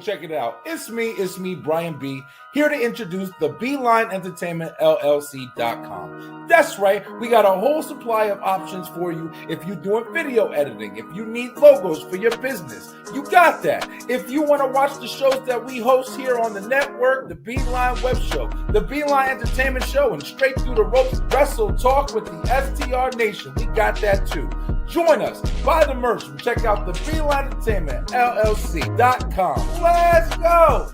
check it out. It's me, Brian B, here to introduce the B-Line Entertainment LLC.com. That's right, we got a whole supply of options for you if you're doing video editing, if you need logos for your business, you got that. If you want to watch the shows that we host here on the network, the B-Line Web Show, the B-Line Entertainment Show, and Straight Through the Ropes Wrestle Talk with the STR Nation, we got that too. Join us, buy the merch, and check out the B-Line Entertainment LLC.com. Let's go!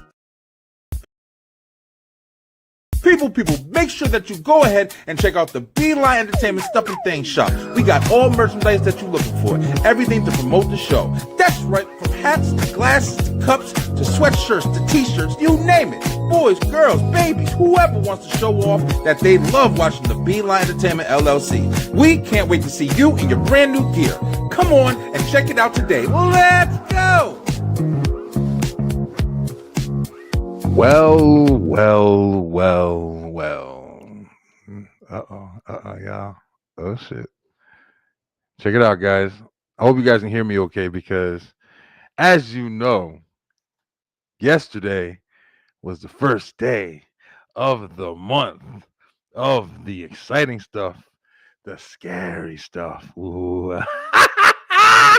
People, make sure that you go ahead and check out the B-Line Entertainment Stuff and Things shop. We got all merchandise that you're looking for, everything to promote the show. That's right, from hats to glasses to cups to sweatshirts to t-shirts, you name it. Boys, girls, babies, whoever wants to show off that they love watching the B-Line Entertainment LLC. We can't wait to see you in your brand new gear. Come on and check it out today. Let's go! Well. Y'all. Oh, shit. Check it out, guys. I hope you guys can hear me okay because, as you know, yesterday was the first day of the month of the exciting stuff, the scary stuff. Ooh. I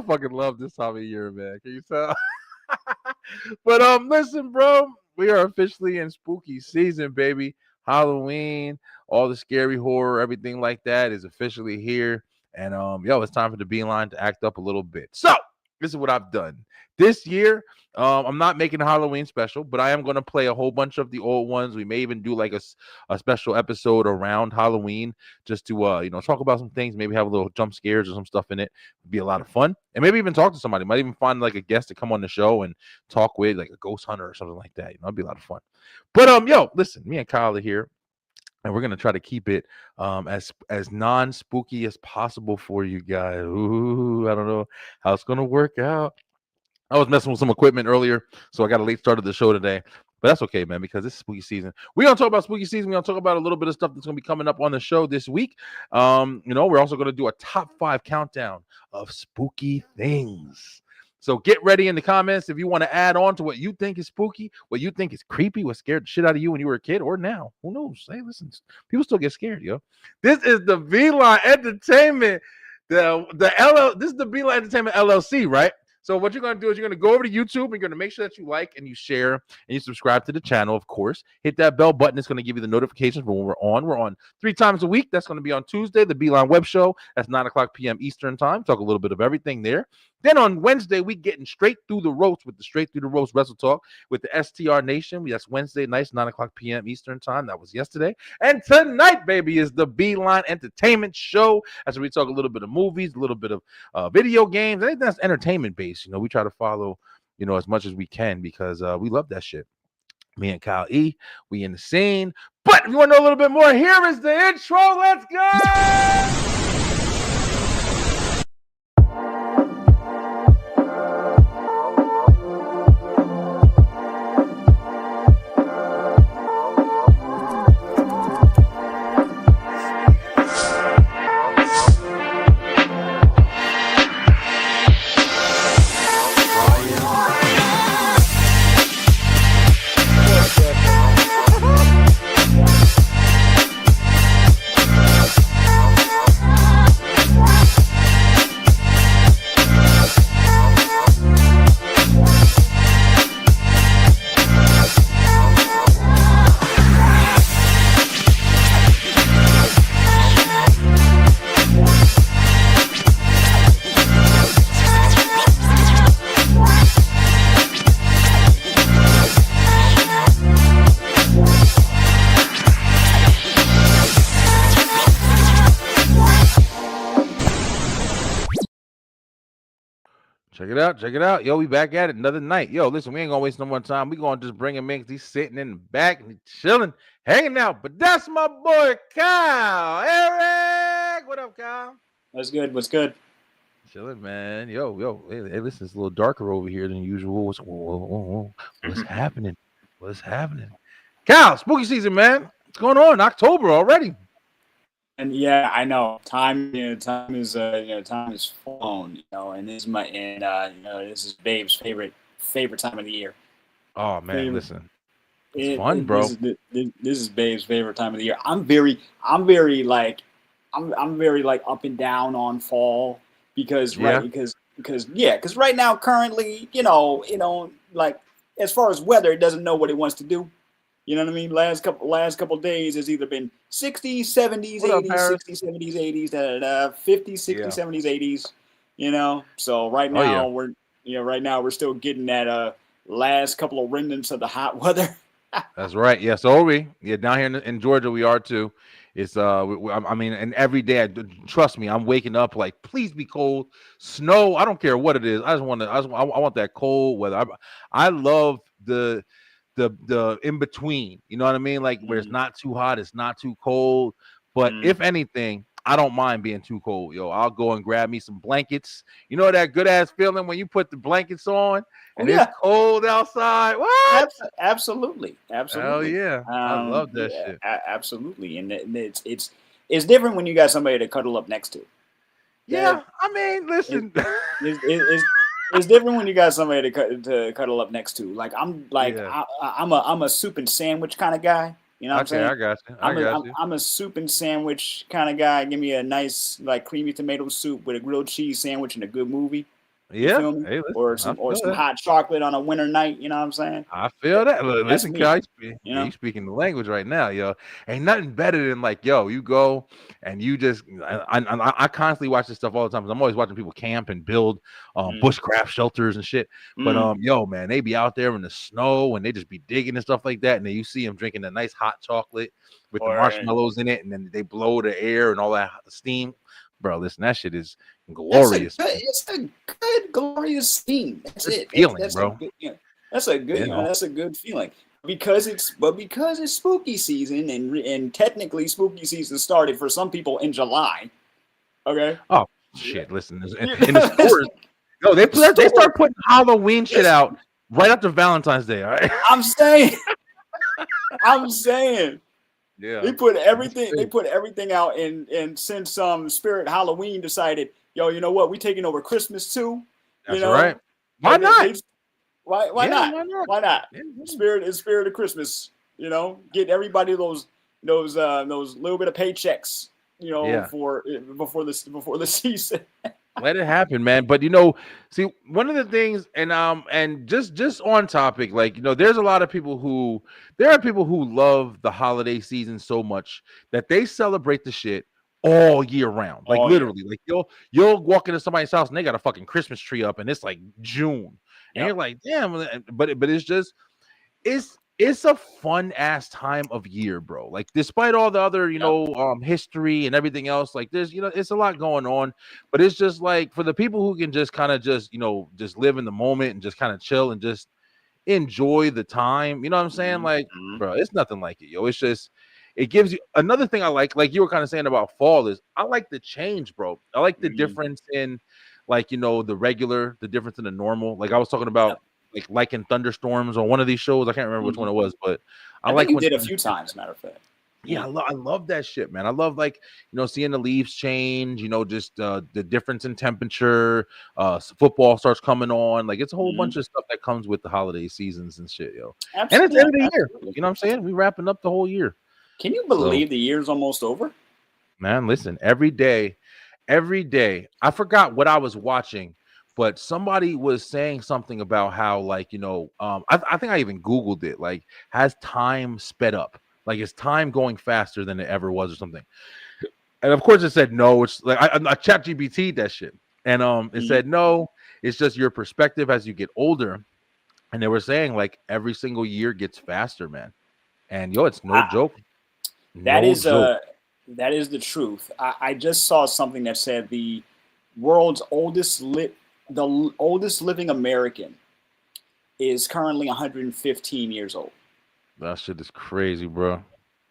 fucking love this time of year, man. Can you tell? But listen, bro, we are officially in spooky season, baby. Halloween, all the scary horror, everything like that is officially here. And it's time for the B-Line to act up a little bit. So this is what I've done this year. I'm not making a Halloween special, but I am going to play a whole bunch of the old ones. We may even do like a special episode around Halloween just to talk about some things, maybe have a little jump scares or some stuff in it. It'd be a lot of fun, and maybe even talk to somebody. Might even find like a guest to come on the show and talk with, like a ghost hunter or something like that. It'd be a lot of fun. But listen, me and Kyle are here, and we're gonna try to keep it as non-spooky as possible for you guys. Ooh, I don't know how it's gonna work out. I was messing with some equipment earlier, so I got a late start of the show today. But that's okay, man, because this is spooky season. We're going to talk about spooky season. We're going to talk about a little bit of stuff that's going to be coming up on the show this week. We're also going to do a top 5 countdown of spooky things. So get ready in the comments if you want to add on to what you think is spooky, what you think is creepy, what scared the shit out of you when you were a kid or now. Who knows? Hey, listen, people still get scared, yo. This is the B-Line Entertainment. This is the B-Line Entertainment LLC, right? So what you're going to do is you're going to go over to YouTube and you're going to make sure that you like and you share and you subscribe to the channel, of course. Hit that bell button. It's going to give you the notifications when we're on. We're on 3 times a week. That's going to be on Tuesday, the B-Line Web Show. That's 9:00 p.m. Eastern Time. Talk a little bit of everything there. Then on Wednesday, we getting straight through the ropes with the Straight Through the Ropes Wrestle Talk with the STR Nation. That's Wednesday nights, 9:00 p.m. Eastern Time. That was yesterday. And tonight, baby, is the B-Line Entertainment Show. That's where we talk a little bit of movies, a little bit of video games, anything that's entertainment based. We try to follow, as much as we can because we love that shit. Me and Kyle E, we in the scene. But if you want to know a little bit more, here is the intro. Let's go! Check it out. Yo, we back at it another night. Yo, listen, we ain't gonna waste no more time. We gonna just bring him in because he's sitting in the back and he's chilling, hanging out. But that's my boy Kyle. Eric, what up, Kyle? What's good? Chilling, man. Yo. Hey, listen, it's a little darker over here than usual. What's happening? What's happening? Kyle, spooky season, man. What's going on? October already. And yeah, I know time is time is flown, and this is this is Babe's favorite time of the year. Oh man, Favorite. listen, it's fun, This bro. is this is Babe's favorite time of the year. I'm very like up and down on fall because Yeah. because right now currently like as far as weather it doesn't know what it wants to do. You know what I mean? Last couple days has either been 60s, 70s, What up, 80s, Paris? 60s, 70s, 80s, 50s, 60s, Yeah. 70s, 80s. So Oh yeah. right now we're still getting that last couple of remnants of the hot weather. That's right. Yeah, so are we. Yeah, down here in Georgia, we are too. It's I mean, and every day, trust me, I'm waking up like, please be cold, snow. I don't care what it is. I just want to. I want that cold weather. I love the in between. You know what I mean? Like where it's Mm, not too hot, it's not too cold. But mm. if anything, I don't mind being too cold. Yo, I'll go and grab me some blankets. You know that good ass feeling when you put the blankets on Oh and it's yeah, cold outside. What? absolutely, Hell absolutely. yeah. I love that shit. Absolutely, and it's different when you got somebody to cuddle up next to. That Yeah, I mean, it, listen. it's different when you got somebody to cuddle up next to. Yeah. I'm a soup and sandwich kind of guy. You know what I'm Okay, saying? I got you. I I'm a got I'm, you. I'm a soup and sandwich kind of guy. Give me a nice like creamy tomato soup with a grilled cheese sandwich and a good movie. You Yeah. feel me? Hey, Or listen, I or feel some that. hot chocolate on a winter night. You know what I'm saying? I feel that. That's Listen, me. Kyle, You you know? speaking the language right now, yo. Ain't nothing better than like, yo, you go and you just. I constantly watch this stuff all the time. 'Cause I'm always watching people camp and build Mm, bushcraft shelters and shit. But mm. yo, man, they be out there in the snow and they just be digging and stuff like that. And then you see them drinking a nice hot chocolate with the Or marshmallows in it, and then they blow the air and all that steam. Bro, listen, that shit is That's a glorious. good. It's a good, glorious theme. That's Good it. feeling, That's a bro. good. That's a good. You know. That's a good feeling. Because it's spooky season and technically spooky season started for some people in July. Okay. Oh Yeah. shit! Listen, in the It's stores, no, they the store. start putting Halloween shit It's, out right after Valentine's Day. All right. I'm saying. I'm saying. Yeah, They put that's everything. They crazy. put everything out, and since Spirit Halloween decided, yo, you know what? We taking over Christmas too. You That's right. know, Why they not? why Yeah, not? why not? Why not? Yeah, yeah. Spirit of Christmas. Get everybody those little bit of paychecks. Yeah. For before the season. Let it happen, man. But see, one of the things, and just on topic, like there's a lot of people there are people who love the holiday season so much that they celebrate the shit all year round. Like All year. literally, like you'll walk into somebody's house and they got a fucking Christmas tree up, and it's like June, and you're Yep. like, damn. But it's just it's a fun ass time of year, bro. Like despite all the other, Yep. history and everything else, like there's, it's a lot going on, but it's just like for the people who can just kind of just live in the moment and just kind of chill and just enjoy the time. You know what I'm saying? Mhm, Like, mhm. bro, it's nothing like it, yo. It's just it gives you another thing I like you were kind of saying about fall is I like the change, bro. I like the Mhm. difference in like the difference in the normal. Like I was talking about Yep. like in thunderstorms on one of these shows. I can't remember which one Mhm. it was, but I I think like you when did a things few shift. times. Matter of fact. Yeah, Yeah. I love that shit, man. I love like seeing the leaves change. Just the difference in temperature. Football starts coming on. Like it's a whole Mhm. bunch of stuff that comes with the holiday seasons and shit, yo. And it's the Yeah. end of the year. Absolutely. You know what I'm saying? We wrapping up the whole year. Can you So, believe the year's almost over? man, listen, every day, I forgot what I was watching, but somebody was saying something about how, like, I think I even Googled it, like, has time sped up? Like, is time going faster than it ever was or something? And of course, it said no. It's like I chat GPT that shit. And it Mhm. said no, it's just your perspective as you get older. And they were saying, like, every single year gets faster, man. And it's no I, joke. that No is joke. uh that is the truth. I just saw something that said world's oldest lit the oldest living American is currently 115 years old. That shit is crazy, bro.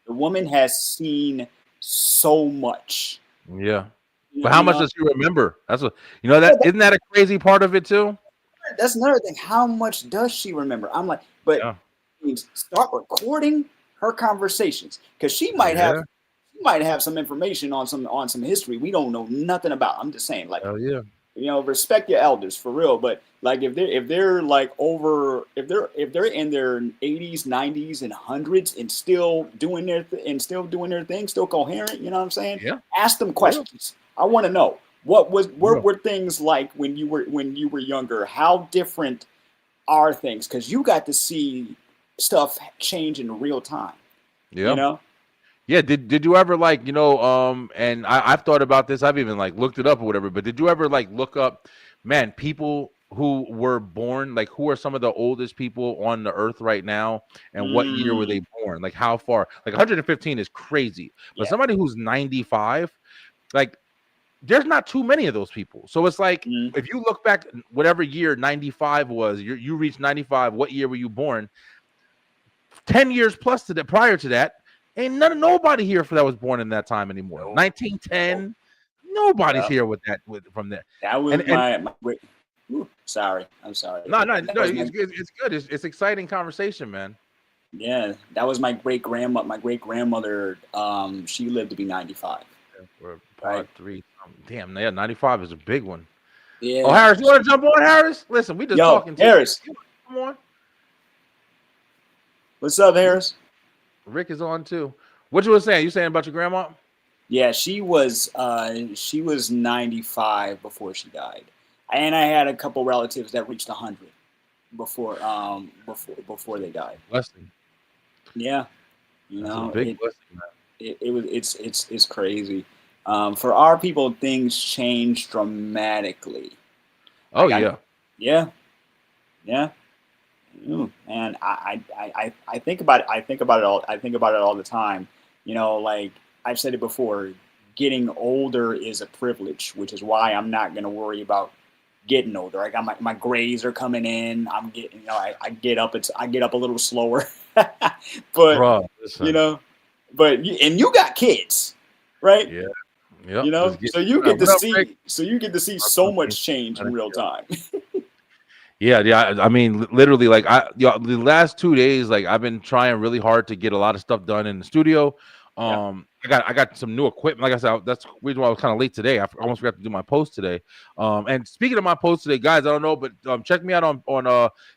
The woman has seen so much. Yeah. You But know, how you much know does she remember? That's what yeah, that isn't that a crazy part of it too? that's another thing. How much does she remember? I'm like, but Yeah. means start recording her conversations because she might have Yeah. you might have some information on some history we don't know nothing about. I'm just saying, like, Hell yeah. Respect your elders for real. But like, if they're like if they're in their 80s, 90s, and hundreds and still doing their thing, still coherent, you know what I'm saying? Yeah. Ask them questions. I want to know what Yeah. were things like when you were younger? How different are things? Because you got to see stuff change in real time. Yeah. You know? Yeah, did you ever like, and I've thought about this, I've even like looked it up or whatever, but did you ever like look up, man, people who were born, like who are some of the oldest people on the earth right now, and what year were they born? Like how far? Like 115 is crazy, but Yeah. somebody who's 95, like there's not too many of those people. So it's like, if you look back, whatever year 95 was, you reached 95, what year were you born? 10 years plus to that, prior to that, ain't nobody here for that was born in that time anymore. Nope. 1910, nobody's here with that from there. That was my sorry, I'm sorry. No, it's good. It's exciting conversation, man. Yeah, that was my great grandmother. She lived to be 95. We're part 3. Damn, yeah, 95 is a big one. Yeah. Oh, Harris, you want to jump on, Harris? Listen, we just talking. Harris, come on. What's up, Harris? Rick is on too. What you were saying? You saying about your grandma? Yeah, she was 95 before she died, and I had a couple relatives that reached 100 before they died. Blessing. Yeah, That's a big blessing, man. It's crazy. For our people, things change dramatically. Oh, like yeah. And I think about it. I think about it all the time. Like I've said it before, getting older is a privilege, which is why I'm not going to worry about getting older. I got my grades are coming in. I'm getting, I get up a little slower, but Bro, but you got kids, right? Yeah. So you get to see so much change in real time. Yeah. I mean, literally, like the last 2 days, like I've been trying really hard to get a lot of stuff done in the studio. I got some new equipment. Like I said, that's the reason why I was kind of late today. I almost forgot to do my post today. And speaking of my post today, guys, I don't know, but check me out on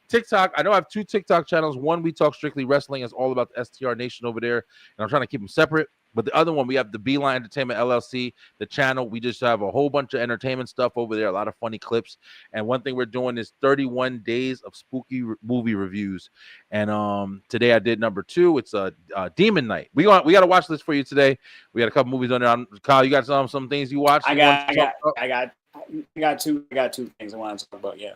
TikTok. I know I have 2 TikTok channels. One, we talk strictly wrestling. It's all about the STR Nation over there, and I'm trying to keep them separate. But the other one, we have the B-Line Entertainment LLC, the channel. We just have a whole bunch of entertainment stuff over there, a lot of funny clips. And one thing we're doing is 31 days of spooky movie reviews. And today I did number 2. It's a Demon Night. We got a watch list for you today. We got a couple movies on there. Kyle, you got some things you watched? I got two things I want to talk about. Yeah.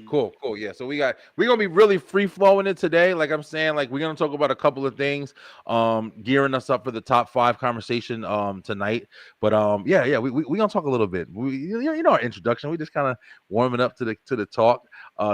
Cool. Yeah. So we're gonna be really free flowing it today. Like I'm saying, like we're gonna talk about a couple of things, gearing us up for the top 5 conversation tonight. But yeah, we gonna talk a little bit. Our introduction. We just kind of warming up to the talk.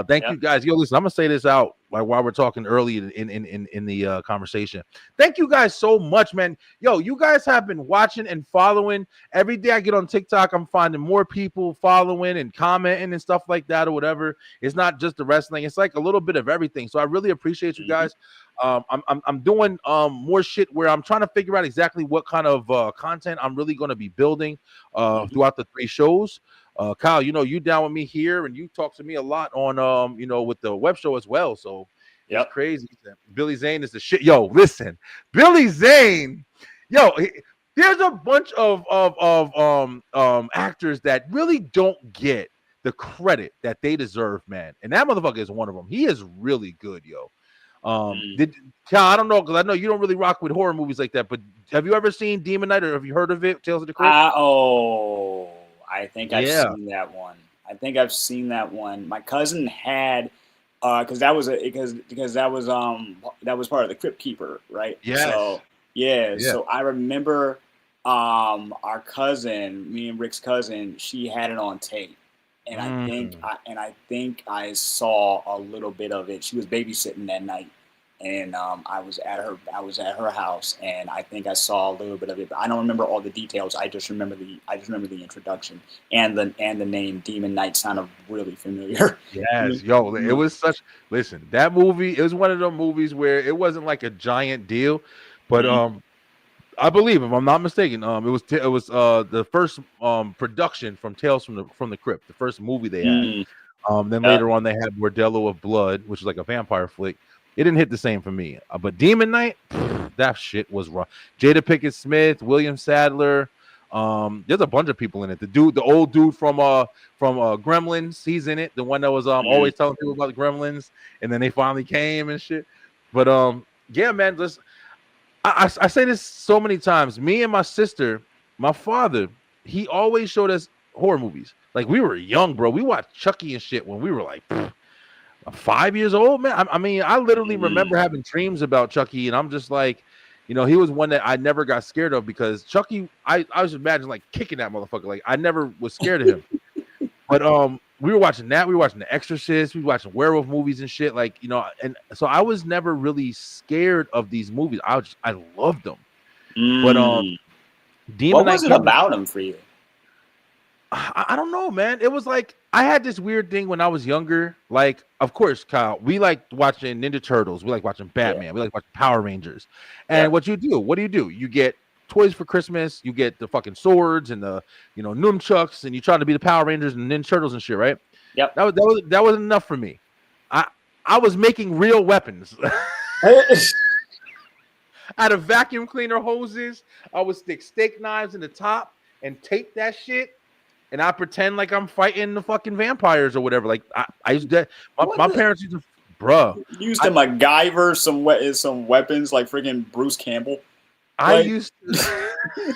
Thank you guys. Yo, listen, I'm gonna say this out like while we're talking early in the conversation. Thank you guys so much, man. Yo, you guys have been watching and following. Every day I get on TikTok, I'm finding more people following and commenting and stuff like that or whatever. It's not just the wrestling, it's like a little bit of everything. So I really appreciate you guys. I'm doing more shit where I'm trying to figure out exactly what kind of content I'm really going to be building throughout the 3 shows. Kyle, you down with me here, and you talk to me a lot on with the web show as well. So it's crazy. Billy Zane is the shit. Yo, listen, Billy Zane, there's a bunch of actors that really don't get the credit that they deserve, man. And that motherfucker is one of them. He is really good, yo. Kyle, I don't know, because I know you don't really rock with horror movies like that, but have you ever seen Demon Night, or have you heard of it, Tales of the Crypt? I think I've seen that one. My cousin had because that was part of the Crypt Keeper, right? Yes. So so I remember our cousin, me and Rick's cousin, she had it on tape. And I think I saw a little bit of it. She was babysitting that night, and I was at her house, and I think I saw a little bit of it. But I don't remember all the details. I just remember the introduction, and the name Demon Night sounded really familiar. Yes, yo, it was such. Listen, that movie, it was one of those movies where it wasn't like a giant deal, but I believe, if I'm not mistaken, it was the first production from Tales from the Crypt, the first movie they had. Then later on they had Bordello of Blood, which is like a vampire flick. It didn't hit the same for me. But Demon Knight, that shit was raw. Jada Pinkett Smith, William Sadler. There's a bunch of people in it. The old dude from Gremlins, he's in it. The one that was always telling people about the Gremlins, and then they finally came and shit. But yeah, man, I say this so many times. Me and my sister, my father, he always showed us horror movies. Like, we were young, bro. We watched Chucky and shit when we were like 5 years old, man. I mean, I literally remember having dreams about Chucky, and I'm just like, you know, he was one that I never got scared of, because Chucky, I was imagining like kicking that motherfucker. Like, I never was scared of him. But we were watching that. We were watching The Exorcist. We were watching werewolf movies and shit. Like, you know, and so I was never really scared of these movies. I loved them. But Demon Knight, what was it about them for you? I don't know, man. It was like, I had this weird thing when I was younger. Like, of course, Kyle, we liked watching Ninja Turtles. We like watching Batman. Yeah. We like watching Power Rangers. And what do? You get toys for Christmas. You get the fucking swords and the, you know, nunchucks, and you try to be the Power Rangers and Ninja Turtles and shit, right? Yep. That wasn't enough for me. I was making real weapons. Out of vacuum cleaner hoses, I would stick steak knives in the top and tape that shit. And I pretend like I'm fighting the fucking vampires or whatever. Like, I used to, my parents used to, bruh. You used to MacGyver some weapons like freaking Bruce Campbell. I used to,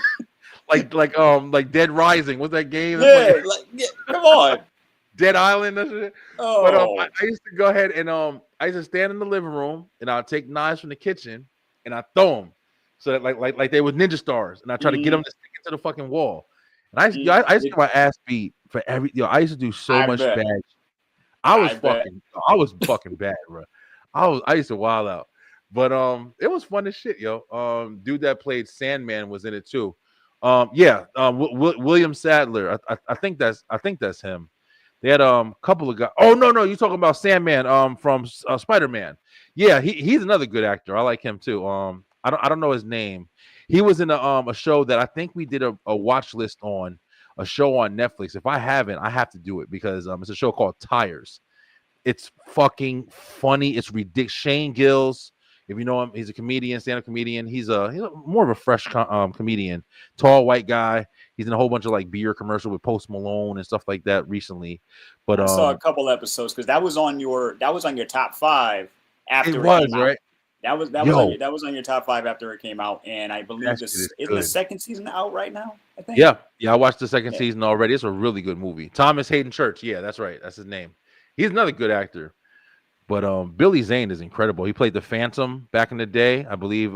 like Dead Rising. What's that game? Yeah, come on. Dead Island. That shit. Oh. But I used to go ahead and I used to stand in the living room, and I'll take knives from the kitchen and I throw them, so that like they were ninja stars, and I try to get them to stick into the fucking wall. And I used to get my ass beat for every. I used to do so much bad. I was fucking bad, bro. I used to wild out, but it was fun as shit, yo. Dude that played Sandman was in it too. William Sadler. I think that's him. They had a couple of guys. Oh no, you talking about Sandman from Spider-Man? Yeah, he's another good actor. I like him too. I don't know his name. He was in a show that I think we did a watch list on, a show on Netflix. If I haven't, I have to do it, because it's a show called Tires. It's fucking funny. It's ridiculous. Shane Gills, if you know him, he's a comedian, stand-up comedian. He's more of a fresh comedian, tall white guy. He's in a whole bunch of like beer commercial with Post Malone and stuff like that recently. But I saw a couple episodes, because that was on your top 5 after it was right. That was on your top 5 after it came out, and I believe isn't the second season out right now? I think. Yeah, I watched the second season already. It's a really good movie. Thomas Hayden Church, yeah, that's right, that's his name. He's another good actor. But Billy Zane is incredible. He played the Phantom back in the day, I believe.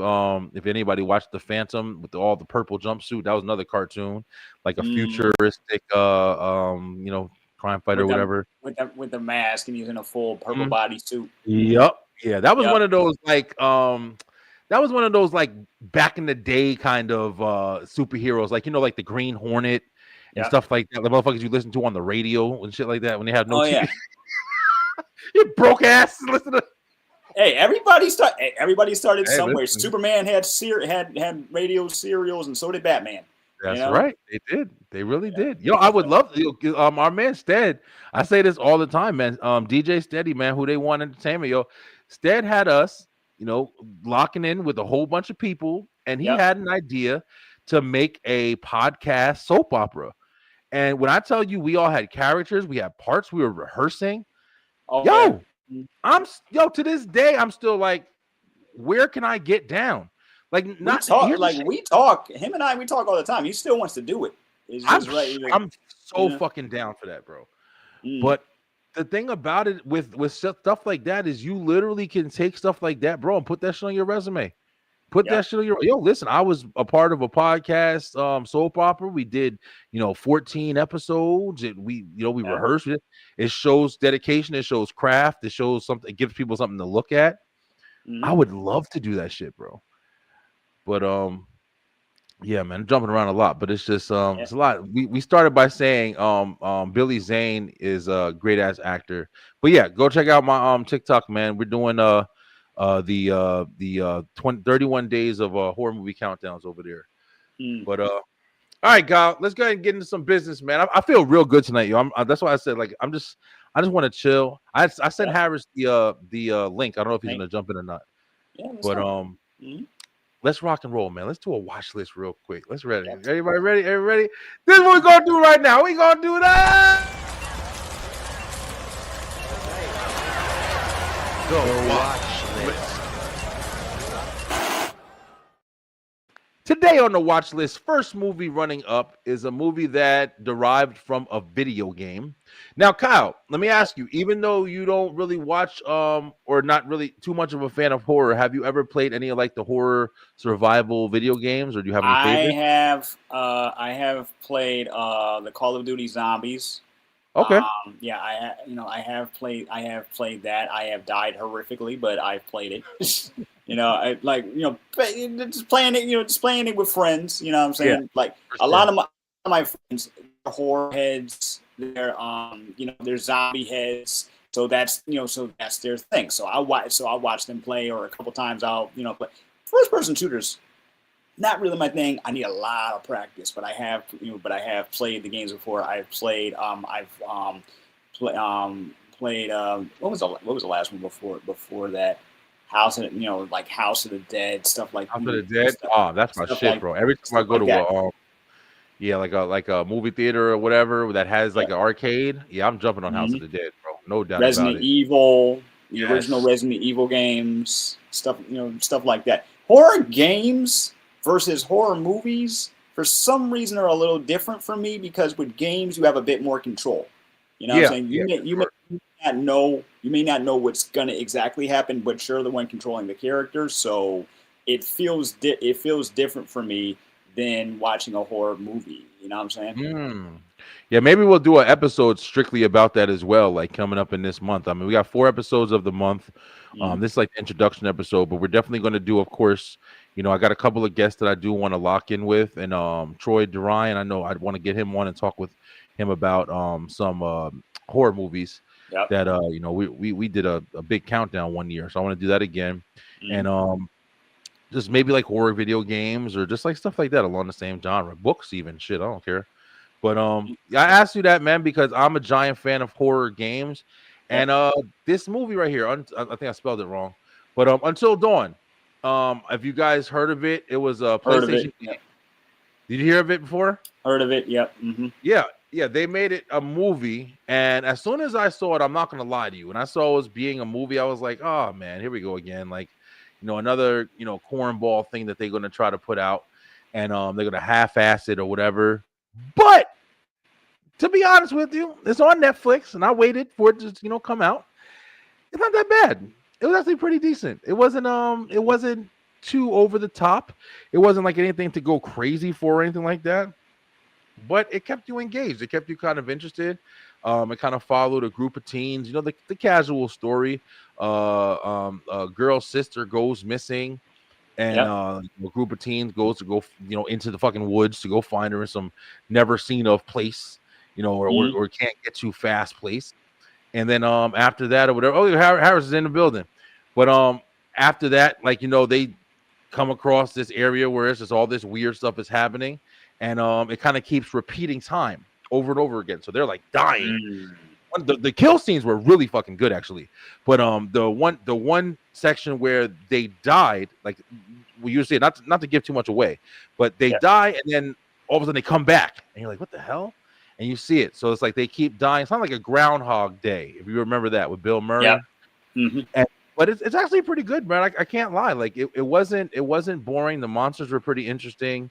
If anybody watched the Phantom with all the purple jumpsuit, that was another cartoon, like a futuristic, crime fighter, whatever. With the mask, and he's in a full purple bodysuit. Yep. Yeah, that was one of those like back in the day kind of superheroes, like, you know, like the Green Hornet and stuff like that. The motherfuckers you listen to on the radio and shit like that when they have no TV. Yeah. You broke ass. Listen to. Hey, everybody started somewhere. Listen. Superman had radio serials, and so did Batman. That's right. They did. They really did. Yo, I would love to. Our man Stead. I say this all the time, man. DJ Steady, man, who they want entertainment. Yo, Stead had us, you know, locking in with a whole bunch of people, and he had an idea to make a podcast soap opera. And when I tell you, we all had characters, we had parts, we were rehearsing. To this day, I'm still like, where can I get down? Like, him and I, we talk all the time. He still wants to do it. I'm so fucking down for that, bro. But the thing about it with stuff like that is you literally can take stuff like that, bro, and put that shit on your resume. That shit on your listen. I was a part of a podcast soap opera. We did 14 episodes, and we rehearsed it. It shows dedication, it shows craft, it shows something, it gives people something to look at. I would love to do that shit, bro. But yeah, man, I'm jumping around a lot, but it's just it's a lot. We started by saying Billy Zane is a great ass actor. But yeah, go check out my TikTok, man. We're doing the 31 days of horror movie countdowns over there. Mm. But all right, Kyle, let's go ahead and get into some business, man. I feel real good tonight, yo. That's why I said like I just want to chill. I sent Harris the link. I don't know if he's gonna jump in or not. Yeah, but let's rock and roll, man. Let's do a watch list real quick. Let's ready. Everybody ready? Everybody? This is what we're gonna do right now. We gonna do that. The watch list. Today on the watch list, first movie running up is a movie that derived from a video game. Now, Kyle, let me ask you, even though you don't really watch or not really too much of a fan of horror, have you ever played any of like the horror survival video games, or do you have any favorites? I have played the Call of Duty Zombies. Okay. I have played that. I have died horrifically, but I've played it. Just playing it with friends. You know what I'm saying? Yeah, like a lot of my friends are horror heads. They're zombie heads. So that's their thing. So I watch them play, or a couple times I'll play. First person shooters, not really my thing. I need a lot of practice, but I have played the games before. I've played played what was the last one before that? House of the Dead, stuff like House of the Dead. Oh, that's my shit, bro. Every time I go to like a movie theater or whatever that has like an arcade, I'm jumping on House of the Dead, bro. No doubt Resident about it. Evil, the original Resident Evil games, stuff like that. Horror games versus horror movies, for some reason, are a little different for me, because with games you have a bit more control. You know what I'm saying? You may not know what's gonna exactly happen, but you're the one controlling the characters, so it feels different for me than watching a horror movie. You know what I'm saying? Yeah, maybe we'll do an episode strictly about that as well, like coming up in this month. I mean, we got 4 episodes of the month. This is like the introduction episode, but we're definitely going to do, of course, I got a couple of guests that I do want to lock in with, and Troy DeRyan, I know I'd want to get him on and talk with him about some horror movies that we did a big countdown one year, so I want to do that again. And just maybe like horror video games, or just like stuff like that along the same genre, books even, shit, I don't care. But I asked you that, man, because I'm a giant fan of horror games. And this movie right here, I think I spelled it wrong, but Until Dawn, have you guys heard of it? It was a PlayStation. Did you hear of it before? Heard of it, yep. Yeah, they made it a movie, and as soon as I saw it, I'm not gonna lie to you, when I saw it was being a movie, I was like, oh man, here we go again, like another cornball thing that they're gonna try to put out, and they're gonna half-ass it or whatever. But to be honest with you, it's on Netflix, and I waited for it to come out. It's not that bad. It was actually pretty decent. It wasn't too over the top. It wasn't like anything to go crazy for or anything like that. But it kept you engaged. It kept you kind of interested. It kind of followed a group of teens. The casual story. A girl's sister goes missing, and a group of teens goes to go into the fucking woods to go find her in some never seen of place, or can't get too fast place. And then after that or whatever, Harris is in the building. But after that, they come across this area where it's just all this weird stuff is happening, and it kind of keeps repeating time over and over again. So they're like dying. The kill scenes were really fucking good, actually. But the one section where they died, like we usually say, not to give too much away, but they die, and then all of a sudden they come back, and you're like, what the hell? And you see it. So it's like they keep dying. It's not like a Groundhog Day, if you remember that with Bill Murray. But it's actually pretty good, man. I can't lie. Like it wasn't boring. The monsters were pretty interesting.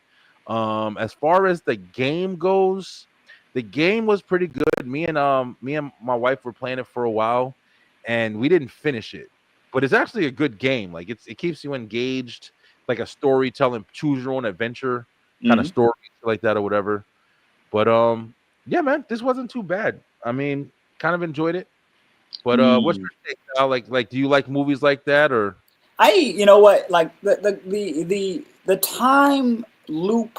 As far as the game goes, the game was pretty good. Me and my wife were playing it for a while, and we didn't finish it. But it's actually a good game. Like it keeps you engaged, like a storytelling, choose your own adventure kind of story like that or whatever. But yeah, man, this wasn't too bad. I mean, kind of enjoyed it. But what's your take now? Like, do you like movies like that, or? Like the time loop,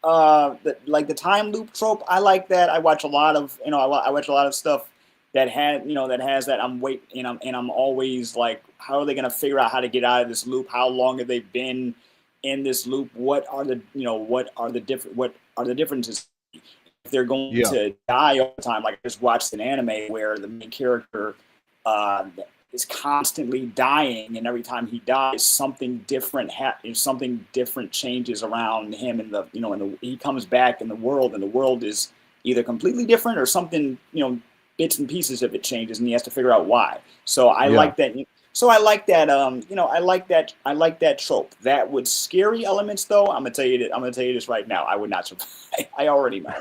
the time loop trope. I like that. I watch a lot of, I watch a lot of stuff that has that. I'm always like how are they gonna figure out how to get out of this loop? How long have they been in this loop? What are the differences? If they're going to die all the time, like I just watched an anime where the main character is constantly dying, and every time he dies, something different changes around him, and he comes back in the world, and the world is either completely different or something, bits and pieces of it changes, and he has to figure out why. So I like that. So I like that. I like that. I like that trope. That with scary elements, though, I'm gonna tell you this right now. I would not survive. I already know.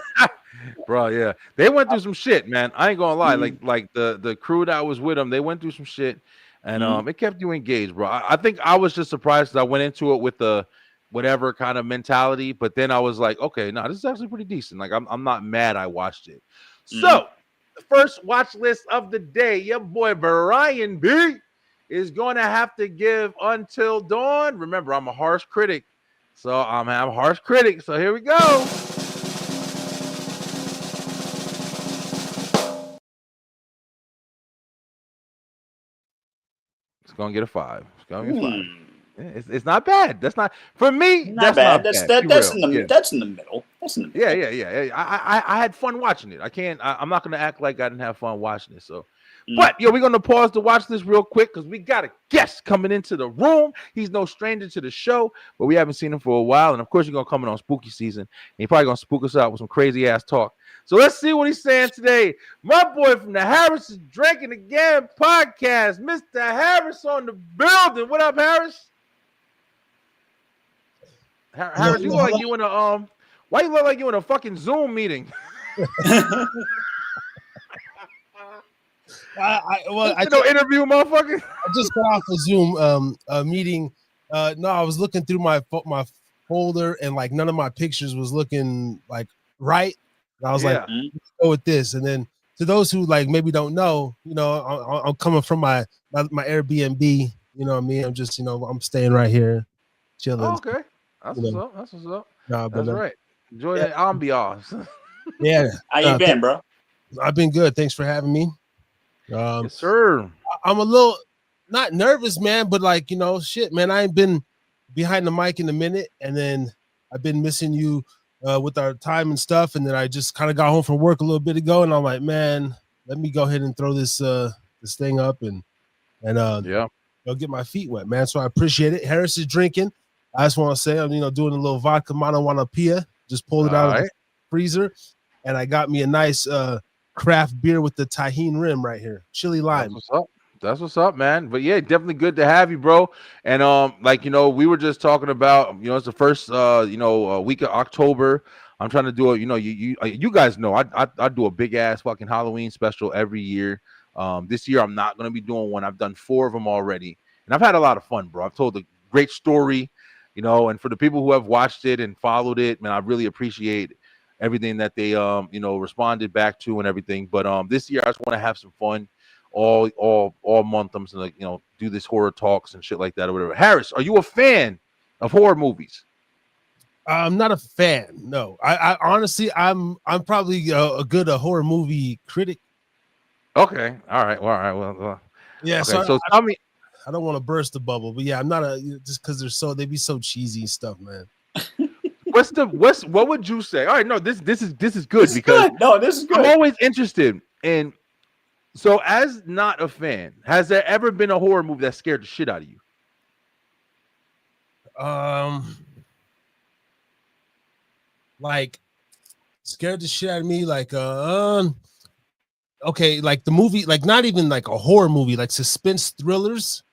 Bro, yeah, they went through some shit, man. I ain't gonna lie. Like the crew that was with them, they went through some shit, and it kept you engaged, bro. I think I was just surprised that I went into it with the whatever kind of mentality, but then I was like, okay, no, this is actually pretty decent. Like I'm not mad I watched it. So the first watch list of the day, your boy Brian B is going to have to give Until Dawn. Remember, I'm a harsh critic, so I'm a harsh critic. So here we go. It's gonna get a 5. It's gonna get a 5. It's not bad. That's not for me. Not bad. That's in the that's in the middle. That's in the middle. Yeah. I had fun watching it. I'm not gonna act like I didn't have fun watching it. So, but we're gonna pause to watch this real quick because we got a guest coming into the room. He's no stranger to the show, but we haven't seen him for a while. And of course, you're gonna come in on spooky season. And he's probably gonna spook us out with some crazy ass talk. So let's see what he's saying today. My boy from the Harris is Drinking Again podcast, Mr. Harris on the building. What up, Harris? Harris, you look like you in a why you look like you in a fucking Zoom meeting? I interview, motherfucker. I just got off the Zoom meeting. No, I was looking through my folder, and like none of my pictures was looking like right. And I was like, let's go with this. And then to those who like maybe don't know, I'm coming from my Airbnb. You know what I mean? I'm just I'm staying right here, chilling. Oh, okay, that's what's up. That's what's up. Nah, that's right. Enjoy the ambiance. Yeah. How you been, bro? I've been good. Thanks for having me. Yes, sir. I'm a little not nervous, man, but like shit, man. I ain't been behind the mic in a minute, and then I've been missing you with our time and stuff, and then I just kind of got home from work a little bit ago, and I'm like, man, let me go ahead and throw this thing up and get my feet wet, man. So I appreciate it. Harris is drinking. I just want to say I'm doing a little vodka Manawanapia. Just pulled it out of the freezer, and I got me a nice craft beer with the tahini rim right here, chili lime. That's what's up, man. But yeah, definitely good to have you, bro. And we were just talking about, it's the first week of October. I'm trying to do you guys know I do a big ass fucking Halloween special every year. This year I'm not gonna be doing one. I've done 4 of them already, and I've had a lot of fun, bro. I've told a great story, and for the people who have watched it and followed it, man, I really appreciate everything that they responded back to and everything. But this year I just want to have some fun all month. I'm just gonna do this horror talks and shit like that or whatever. Harris, are you a fan of horror movies? I'm not a fan. No, I honestly I'm probably a good horror movie critic. Okay, all right, well, yeah. Okay. So tell me. I don't want to burst the bubble, but yeah, I'm not just because they be so cheesy and stuff, man. What would you say? All right, no, this is good because this is good. I'm always interested in. So, as not a fan, has there ever been a horror movie that scared the shit out of you? Like scared the shit out of me, like okay, like the movie, like not even like a horror movie, like suspense thrillers.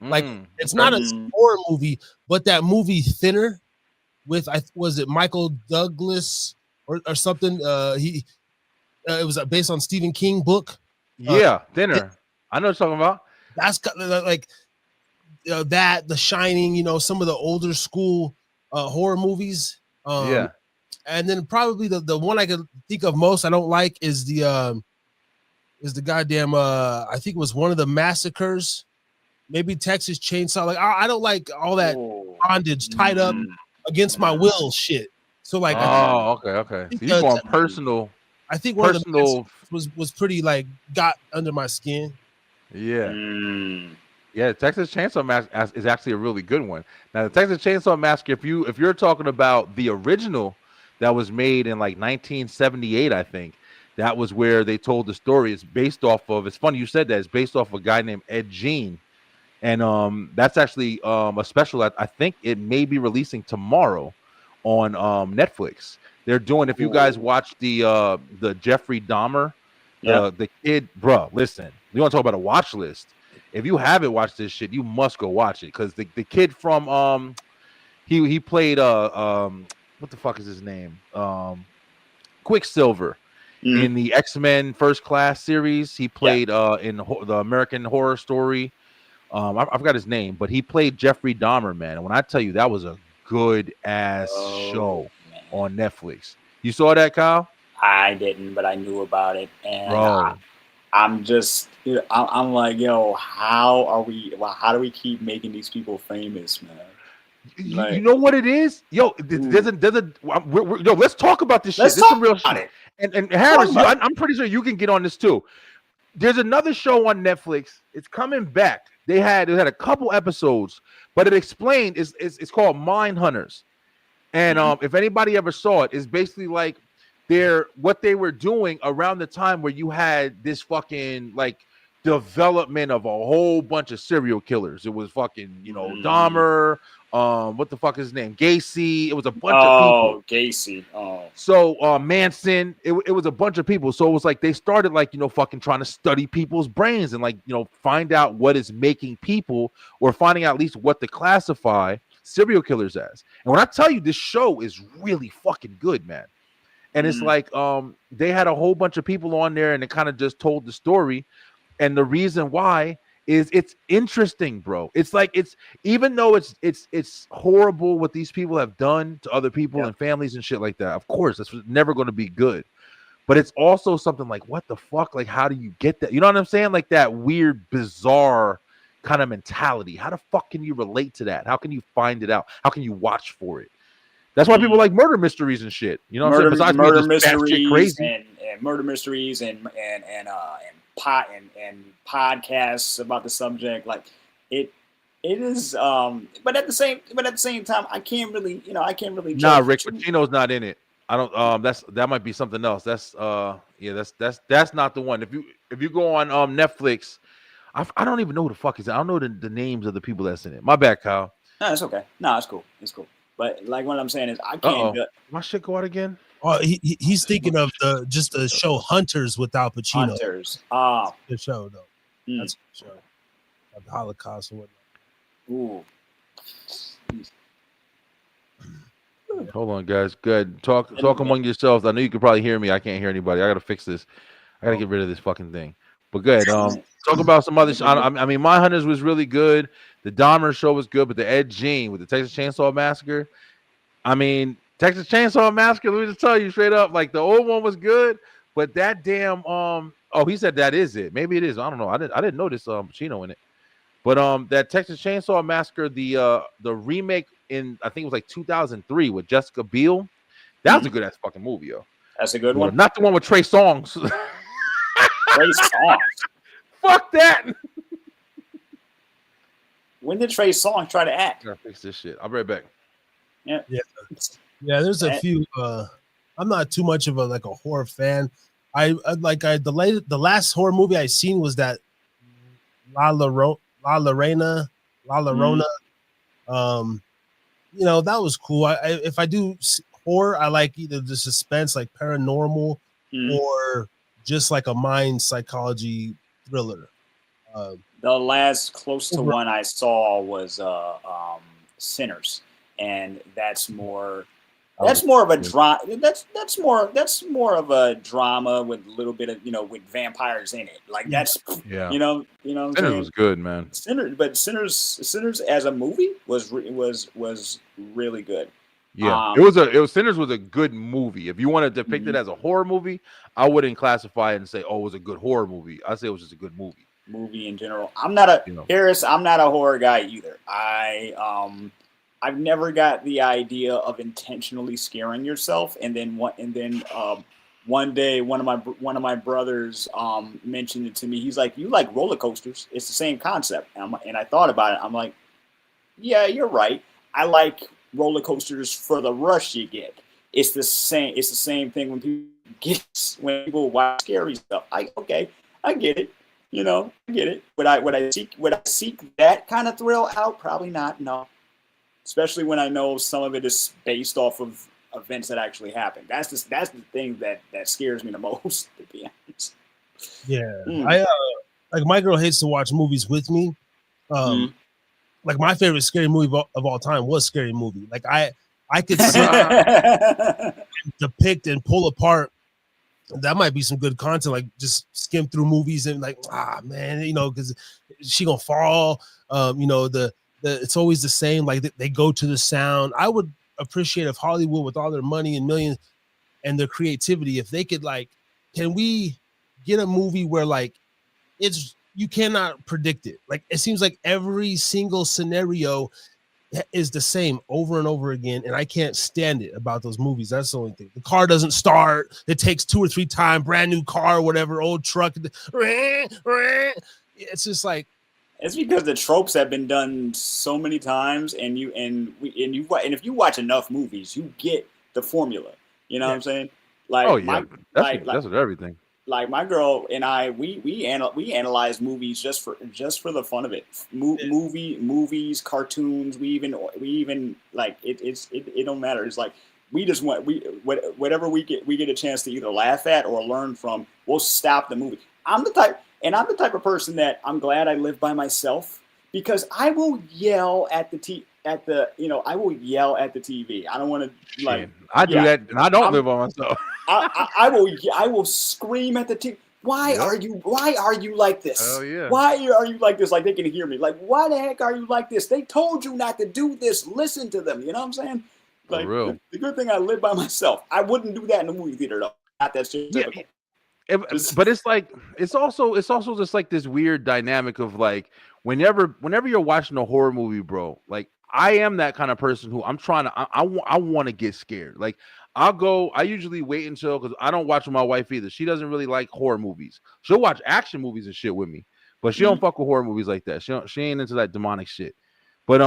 Like it's not a horror movie, but that movie Thinner with was it Michael Douglas or something? It was based on Stephen King book. Yeah, Thinner. I know what you're talking about. That's like that, The Shining. Some of the older school horror movies. And then probably the one I can think of most I don't like is the goddamn I think it was one of the massacres. Maybe Texas Chainsaw. Like I don't like all that bondage tied up against my will shit. So like, okay. So you going personal? I think one of the was pretty like got under my skin. Yeah. Yeah, Texas Chainsaw Massacre is actually a really good one. Now, the Texas Chainsaw Massacre, if you're talking about the original that was made in like 1978, I think that was where they told the story. It's based off of. It's funny you said that. It's based off of a guy named Ed Gein, and that's actually a special that I think it may be releasing tomorrow on Netflix. They're doing. If you guys Ooh. watch the Jeffrey Dahmer, Yeah. the kid, bro, listen, you want to talk about a watch list? If you haven't watched this shit, you must go watch it because the kid from he played what the fuck is his name, Quicksilver Mm. in the X-Men First Class series. He Yeah. played in the American Horror Story. I forgot his name, but he played Jeffrey Dahmer, man. And when I tell you that was a good ass show Man. on Netflix. You saw that, Kyle? I didn't, but I knew about it, and Bro. I'm just, I'm like, yo, how are we? Well, how do we keep making these people famous, man? You know what it is, yo. There's a yo. Let's talk about this shit. Let's This is some talk real about shit. it. And Harris, about I'm pretty sure you can get on this too. There's another show on Netflix. It's coming back. They had a couple episodes, but it explained it's called Mind Hunters. And if anybody ever saw it, it's basically like what they were doing around the time where you had this fucking like development of a whole bunch of serial killers. It was fucking, Dahmer, what the fuck is his name? Gacy. It was a bunch of people. Oh, Gacy. Oh. So Manson, it was a bunch of people. So it was like they started like, fucking trying to study people's brains and like, find out what is making people, or finding out at least what to classify serial killers as. And when I tell you, this show is really fucking good, man. And it's like they had a whole bunch of people on there and it kind of just told the story. And the reason why is it's interesting, bro. It's like even though it's horrible what these people have done to other people and families and shit like that. Of course, that's never going to be good. But it's also something like, what the fuck? Like, how do you get that? You know what I'm saying? Like that weird, bizarre kind of mentality. How the fuck can you relate to that? How can you find it out? How can you watch for it? That's why people like murder mysteries and shit. You know what I'm saying? Besides murder being just batshit crazy. and murder mysteries and podcasts about the subject. Like it is. But at the same time, I can't really judge. Nah, Rick Pacino's not in it. I don't. That might be something else. That's that's not the one. If you go on Netflix, I don't even know who the fuck is it. I don't know the names of the people that's in it. My bad, Kyle. No, it's okay. No, it's cool. It's cool. But like what I'm saying is, I can't. My shit go out again. Oh, he's thinking of the show Hunters with Al Pacino. Hunters. The show though. That's the show. Of the Holocaust or whatnot. Ooh. Hold on, guys. Good. Talk among yourselves. I know you can probably hear me. I can't hear anybody. I gotta fix this. I gotta get rid of this fucking thing. But good. Talk about some other. I mean, My Hunters was really good. The Dahmer show was good, but the Ed Gein with the Texas Chainsaw Massacre. I mean, Texas Chainsaw Massacre. Let me just tell you straight up, like the old one was good, but that damn oh, he said that is it. Maybe it is. I don't know. I didn't notice Pacino in it. But that Texas Chainsaw Massacre, the remake in I think it was like 2003 with Jessica Biel. That was a good ass fucking movie, yo. That's a good one. Not the one with Trey Songz. Trey Songz. Fuck that. When did Trey Songz try to act? I gotta fix this shit. I'll be right back. Yeah. There's a few. I'm not too much of a horror fan. The last horror movie I seen was that La Llorona. That was cool. If I do horror, I like either the suspense, like paranormal, or just like a mind psychology thriller. The last close to one I saw was Sinners, and that's more of a drama. That's more of a drama with a little bit of with vampires in it. Like that's you know Sinners was good, man. Sinners as a movie was really good. Yeah, it was Sinners was a good movie. If you want to depict it as a horror movie, I wouldn't classify it and say, oh, it was a good horror movie. I'd say it was just a good movie. Movie in general. I'm not a Harris. I'm not a horror guy either. I've never got the idea of intentionally scaring yourself and then one day one of my brothers mentioned it to me. He's like, "You like roller coasters? It's the same concept." And I thought about it. I'm like, "Yeah, you're right. I like roller coasters for the rush you get. It's the same. It's the same thing when people watch scary stuff. I get it. You know, I get it. Would I seek that kind of thrill out? Probably not. No. Especially when I know some of it is based off of events that actually happen. That's the thing that scares me the most, to be honest. Yeah, I like my girl hates to watch movies with me. Like my favorite scary movie of all time was Scary Movie. Like I could sit and depict and pull apart. That might be some good content. Like just skim through movies and like, man, you know, because she gonna fall. You know, the it's always the same. Like they go to the sound. I would appreciate if Hollywood, with all their money and millions and their creativity, if they could like, can we get a movie where like it's you cannot predict it? Like it seems like every single scenario is the same over and over again, and I can't stand it about those movies. That's the only thing. The car doesn't start. It takes 2 or 3 times. Brand new car, whatever, old truck. It's just like it's because the tropes have been done so many times, and if you watch enough movies, you get the formula. You know what I'm saying? Like, that's with everything. Like my girl and I, we analyze movies just for the fun of it. Movies, cartoons. We even like it don't matter. It's like we just want whatever we get a chance to either laugh at or learn from. We'll stop the movie. I'm the type of person that I'm glad I live by myself, because I will yell at the I will yell at the TV. I don't want to like. I do that, and I don't live by myself. I will scream at the TV. Why are you like this? Hell yeah. Why are you like this? Like they can hear me. Like, why the heck are you like this? They told you not to do this. Listen to them. You know what I'm saying? Like the good thing I live by myself. I wouldn't do that in the movie theater though. Not that shit. Yeah. But it's like it's also just like this weird dynamic of like whenever you're watching a horror movie, bro, like I am that kind of person who I'm trying to I want to get scared. Like I usually wait until, because I don't watch with my wife either. She doesn't really like horror movies. She'll watch action movies and shit with me, but she don't fuck with horror movies like that. She ain't into that demonic shit. But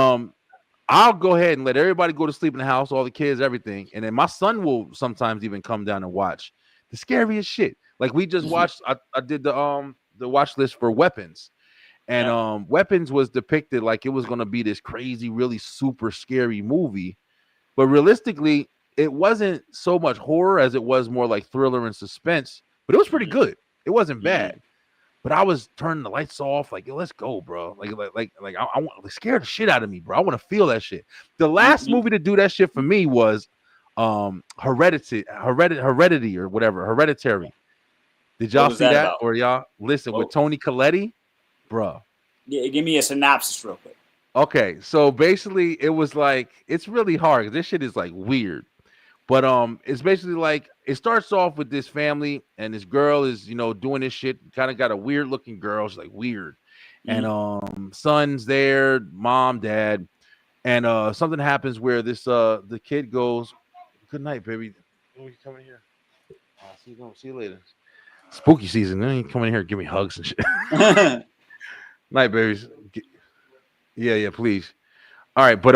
I'll go ahead and let everybody go to sleep in the house, all the kids, everything, and then my son will sometimes even come down and watch the scariest shit. Like we just watched, I did the watch list for Weapons, and Weapons was depicted like it was gonna be this crazy, really super scary movie, but realistically, it wasn't so much horror as it was more like thriller and suspense. But it was pretty good. It wasn't bad. But I was turning the lights off, like, yo, let's go, bro. Like I want scare the shit out of me, bro. I want to feel that shit. The last movie to do that shit for me was Heredity or whatever, Hereditary. Did y'all see that? Or y'all listen with Toni Collette, bro? Yeah, give me a synopsis real quick. Okay, so basically it was like, it's really hard because this shit is like weird. But it's basically like it starts off with this family, and this girl is, you know, doing this shit. Kind of got a weird looking girl. She's like weird, and son's there, mom, dad, and something happens where this the kid goes, "Good night, baby. When you coming here? See you later. Spooky season. Then you come in here, give me hugs and shit. Night, babies. Yeah, please. All right, but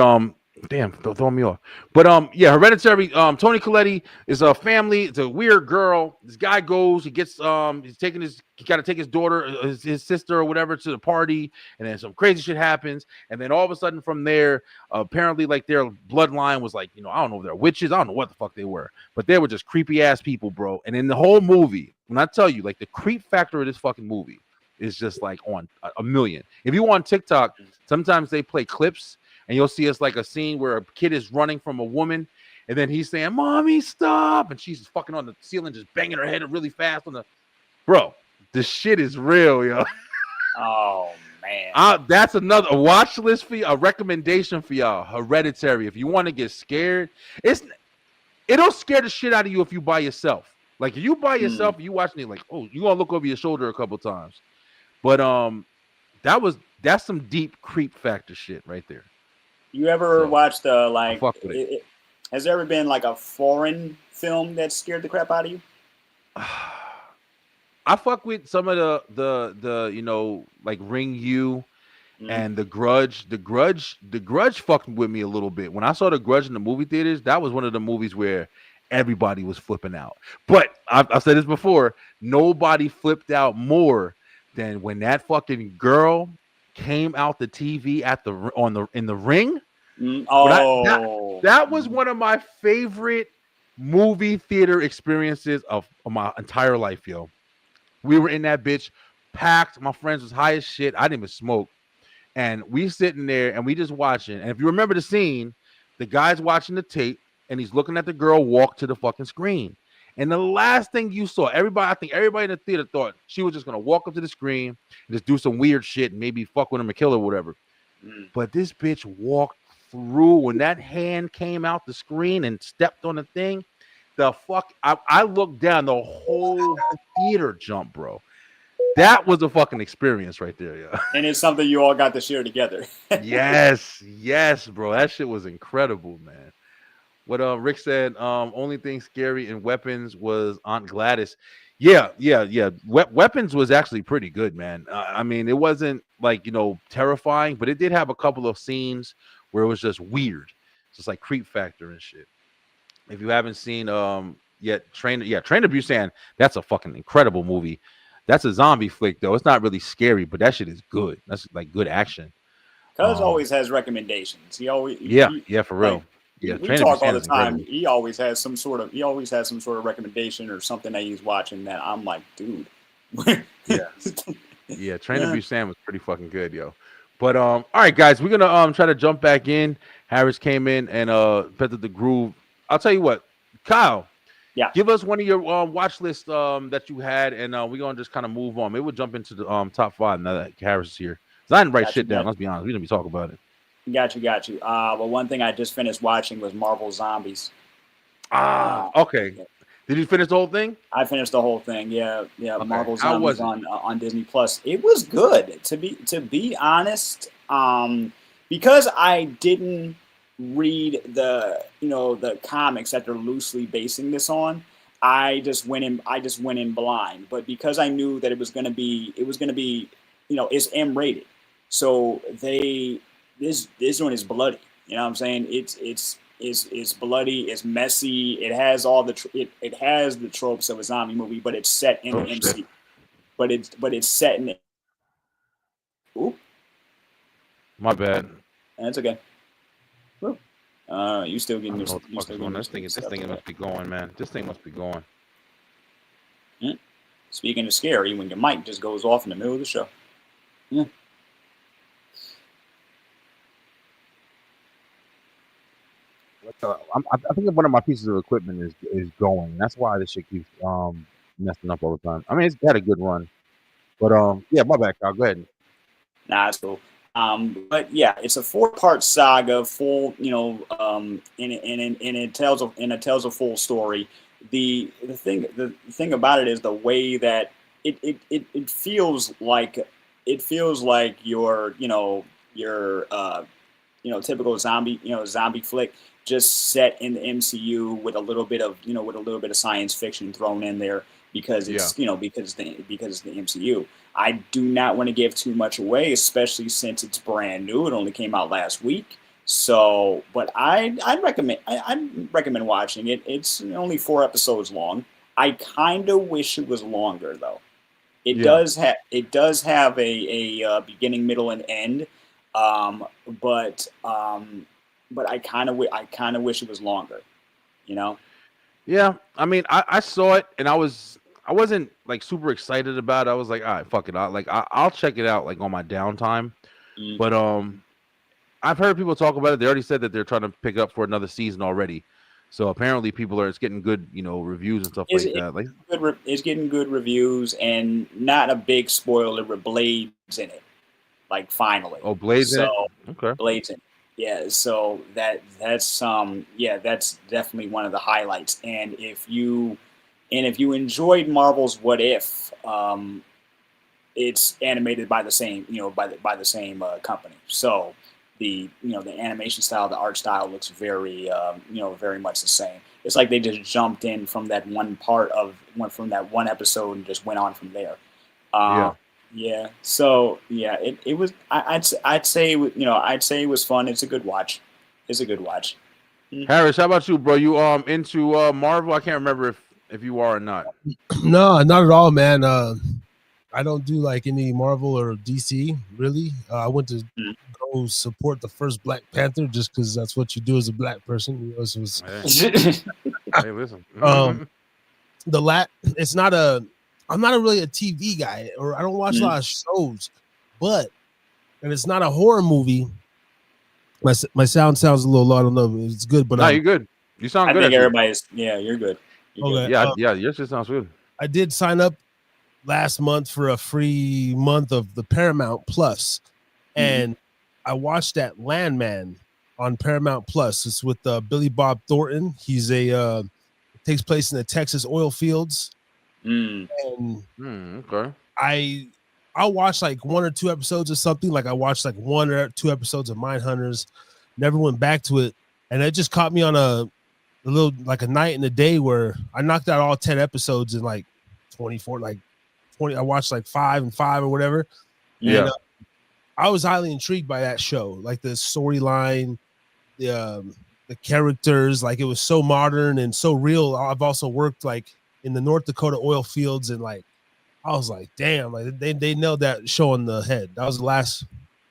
damn, don't throw me off. But yeah, Hereditary. Toni Collette is a family. It's a weird girl. This guy goes. He gets he's taking his. He got to take his daughter, his sister or whatever, to the party, and then some crazy shit happens. And then all of a sudden, from there, apparently, like their bloodline was like, you know, I don't know if they're witches. I don't know what the fuck they were, but they were just creepy ass people, bro. And in the whole movie, when I tell you, like the creep factor of this fucking movie is just like on a million. If you on TikTok, sometimes they play clips. And you'll see it's like a scene where a kid is running from a woman, and then he's saying, "Mommy, stop!" and she's fucking on the ceiling, just banging her head really fast on the. Bro, this shit is real, yo. Oh man, that's another watch list for you, a recommendation for y'all. Hereditary. If you want to get scared, it'll scare the shit out of you if you by yourself. Like if you by yourself, you watching it like, oh, you gonna look over your shoulder a couple times. But that's some deep creep factor shit right there. You ever watched has there ever been like a foreign film that scared the crap out of you? I fuck with some of the you know, like Ring You Mm. and The Grudge. The Grudge fucked with me a little bit. When I saw The Grudge in the movie theaters, that was one of the movies where everybody was flipping out. But I've said this before, nobody flipped out more than when that fucking girl came out the TV at the on the in the ring. Mm. When Oh. that was one of my favorite movie theater experiences of my entire life, yo. We were in that bitch packed. My friends was high as shit. I didn't even smoke. And we sitting there and we just watching. And if you remember the scene, the guy's watching the tape and he's looking at the girl walk to the fucking screen. And the last thing you saw, I think everybody in the theater thought she was just gonna walk up to the screen and just do some weird shit and maybe fuck with him and kill her or whatever. Mm. But this bitch walked through when that hand came out the screen and stepped on the thing. I looked down, the whole theater jumped, bro. That was a fucking experience right there, yeah. And it's something you all got to share together. Yes, bro. That shit was incredible, man. What Rick said, only thing scary in Weapons was Aunt Gladys. Yeah. Weapons was actually pretty good, man. I mean, it wasn't like, you know, terrifying, but it did have a couple of scenes where it was just weird. Just like creep factor and shit. If you haven't seen yet, Train to Busan, that's a fucking incredible movie. That's a zombie flick though. It's not really scary, but that shit is good. That's like good action. Cuz always has recommendations. He always for real. Yeah, we Train to talk all Busan the is time. incredible. He always has some sort of recommendation or something that he's watching that I'm like, dude. Yeah, Train to Busan was pretty fucking good, yo. But all right, guys, we're gonna try to jump back in. Harris came in and petted the groove. I'll tell you what, Kyle. Yeah. Give us one of your watch lists that you had, and we're gonna just kind of move on. Maybe we'll jump into the top 5 now that Harris is here. Cause I didn't write shit down. Let's be honest, we didn't be talking about it. Got you. Well, one thing I just finished watching was Marvel Zombies. Okay. Did you finish the whole thing? I finished the whole thing. Yeah. Okay. Marvel How was Zombies it? on Disney Plus. It was good. To be honest, because I didn't read the comics that they're loosely basing this on. I just went in blind. But because I knew that it was gonna be, it's M rated. So this one is bloody. You know what I'm saying? It's bloody. It's messy. It has all it has the tropes of a zombie movie, but it's set in the MC. But it's set in. Oop. My bad. That's okay. Woo. You still getting This thing must be going, man. This thing must be going. Speaking of scary, when your mic just goes off in the middle of the show. Yeah. I think one of my pieces of equipment is going. That's why this shit keeps messing up all the time. I mean, it's had a good run, but yeah, my bad, Kyle. Go ahead. Nah, it's cool. But yeah, it's a 4-part saga, full, and it tells a full story. The thing about it is the way that it feels like your typical zombie flick, just set in the MCU with a little bit of science fiction thrown in there because it's because the MCU. I do not want to give too much away, especially since it's brand new. It only came out last week. So, but I'd recommend watching it. It's only 4 episodes long. I kind of wish it was longer though. It does have a beginning, middle, and end. But I kind of wish it was longer. Yeah, I mean, I saw it and I wasn't like super excited about it. I was like, all right, fuck it. I'll check it out like on my downtime. But I've heard people talk about it. They already said that they're trying to pick up for another season already. So apparently it's getting good, reviews and stuff like that. Like it's getting good reviews and not a big spoiler with Blades in it. Like finally. Oh, Blades in it? Okay. Blades in it. Yeah, so that's definitely one of the highlights. And if you enjoyed Marvel's What If, it's animated by the same company. So the animation style, the art style looks very very much the same. It's like they just jumped in from that one episode and just went on from there. Yeah. So yeah, it was. I'd say it was fun. It's a good watch. Harris, how about you, bro? You into Marvel? I can't remember if you are or not. No, not at all, man. I don't do like any Marvel or DC really. I went to go support the first Black Panther just because that's what you do as a black person. You know, so Hey, listen. It's not a. I'm not really a TV guy, or I don't watch a lot of shows, and it's not a horror movie. My sound sounds a little low. I don't know if it's good, but no, you're good. You sound good. I think everybody's. Yeah, you're good. Okay. Good. Yeah, yours just sounds good. I did sign up last month for a free month of the Paramount Plus, and I watched that Landman on Paramount Plus. It's with Billy Bob Thornton. He's it takes place in the Texas oil fields. And Okay. I'll watch like 1 or 2 episodes or something. Like I watched like 1 or 2 episodes of Mindhunters, never went back to it, and it just caught me on a little like a night and a day where I knocked out all 10 episodes in like 24, like 20. I watched like 5 and 5 or whatever. Yeah. And, I was highly intrigued by that show, like the storyline, the characters. Like it was so modern and so real. I've also worked like in the North Dakota oil fields, and like I was like, damn, like they nailed that show on the head. That was the last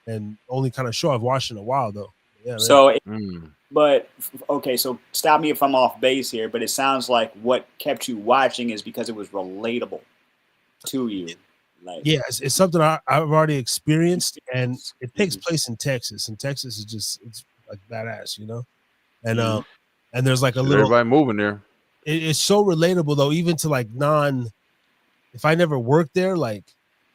and only kind of show I've watched in a while, though. Yeah. So, but okay, so stop me if I'm off base here, but it sounds like what kept you watching is because it was relatable to you. Like, yeah, it's something I've already experienced, and it takes place in Texas, and Texas is just it's like badass, you know. And and there's like a little everybody moving there. It's so relatable though, even to like if I never worked there, like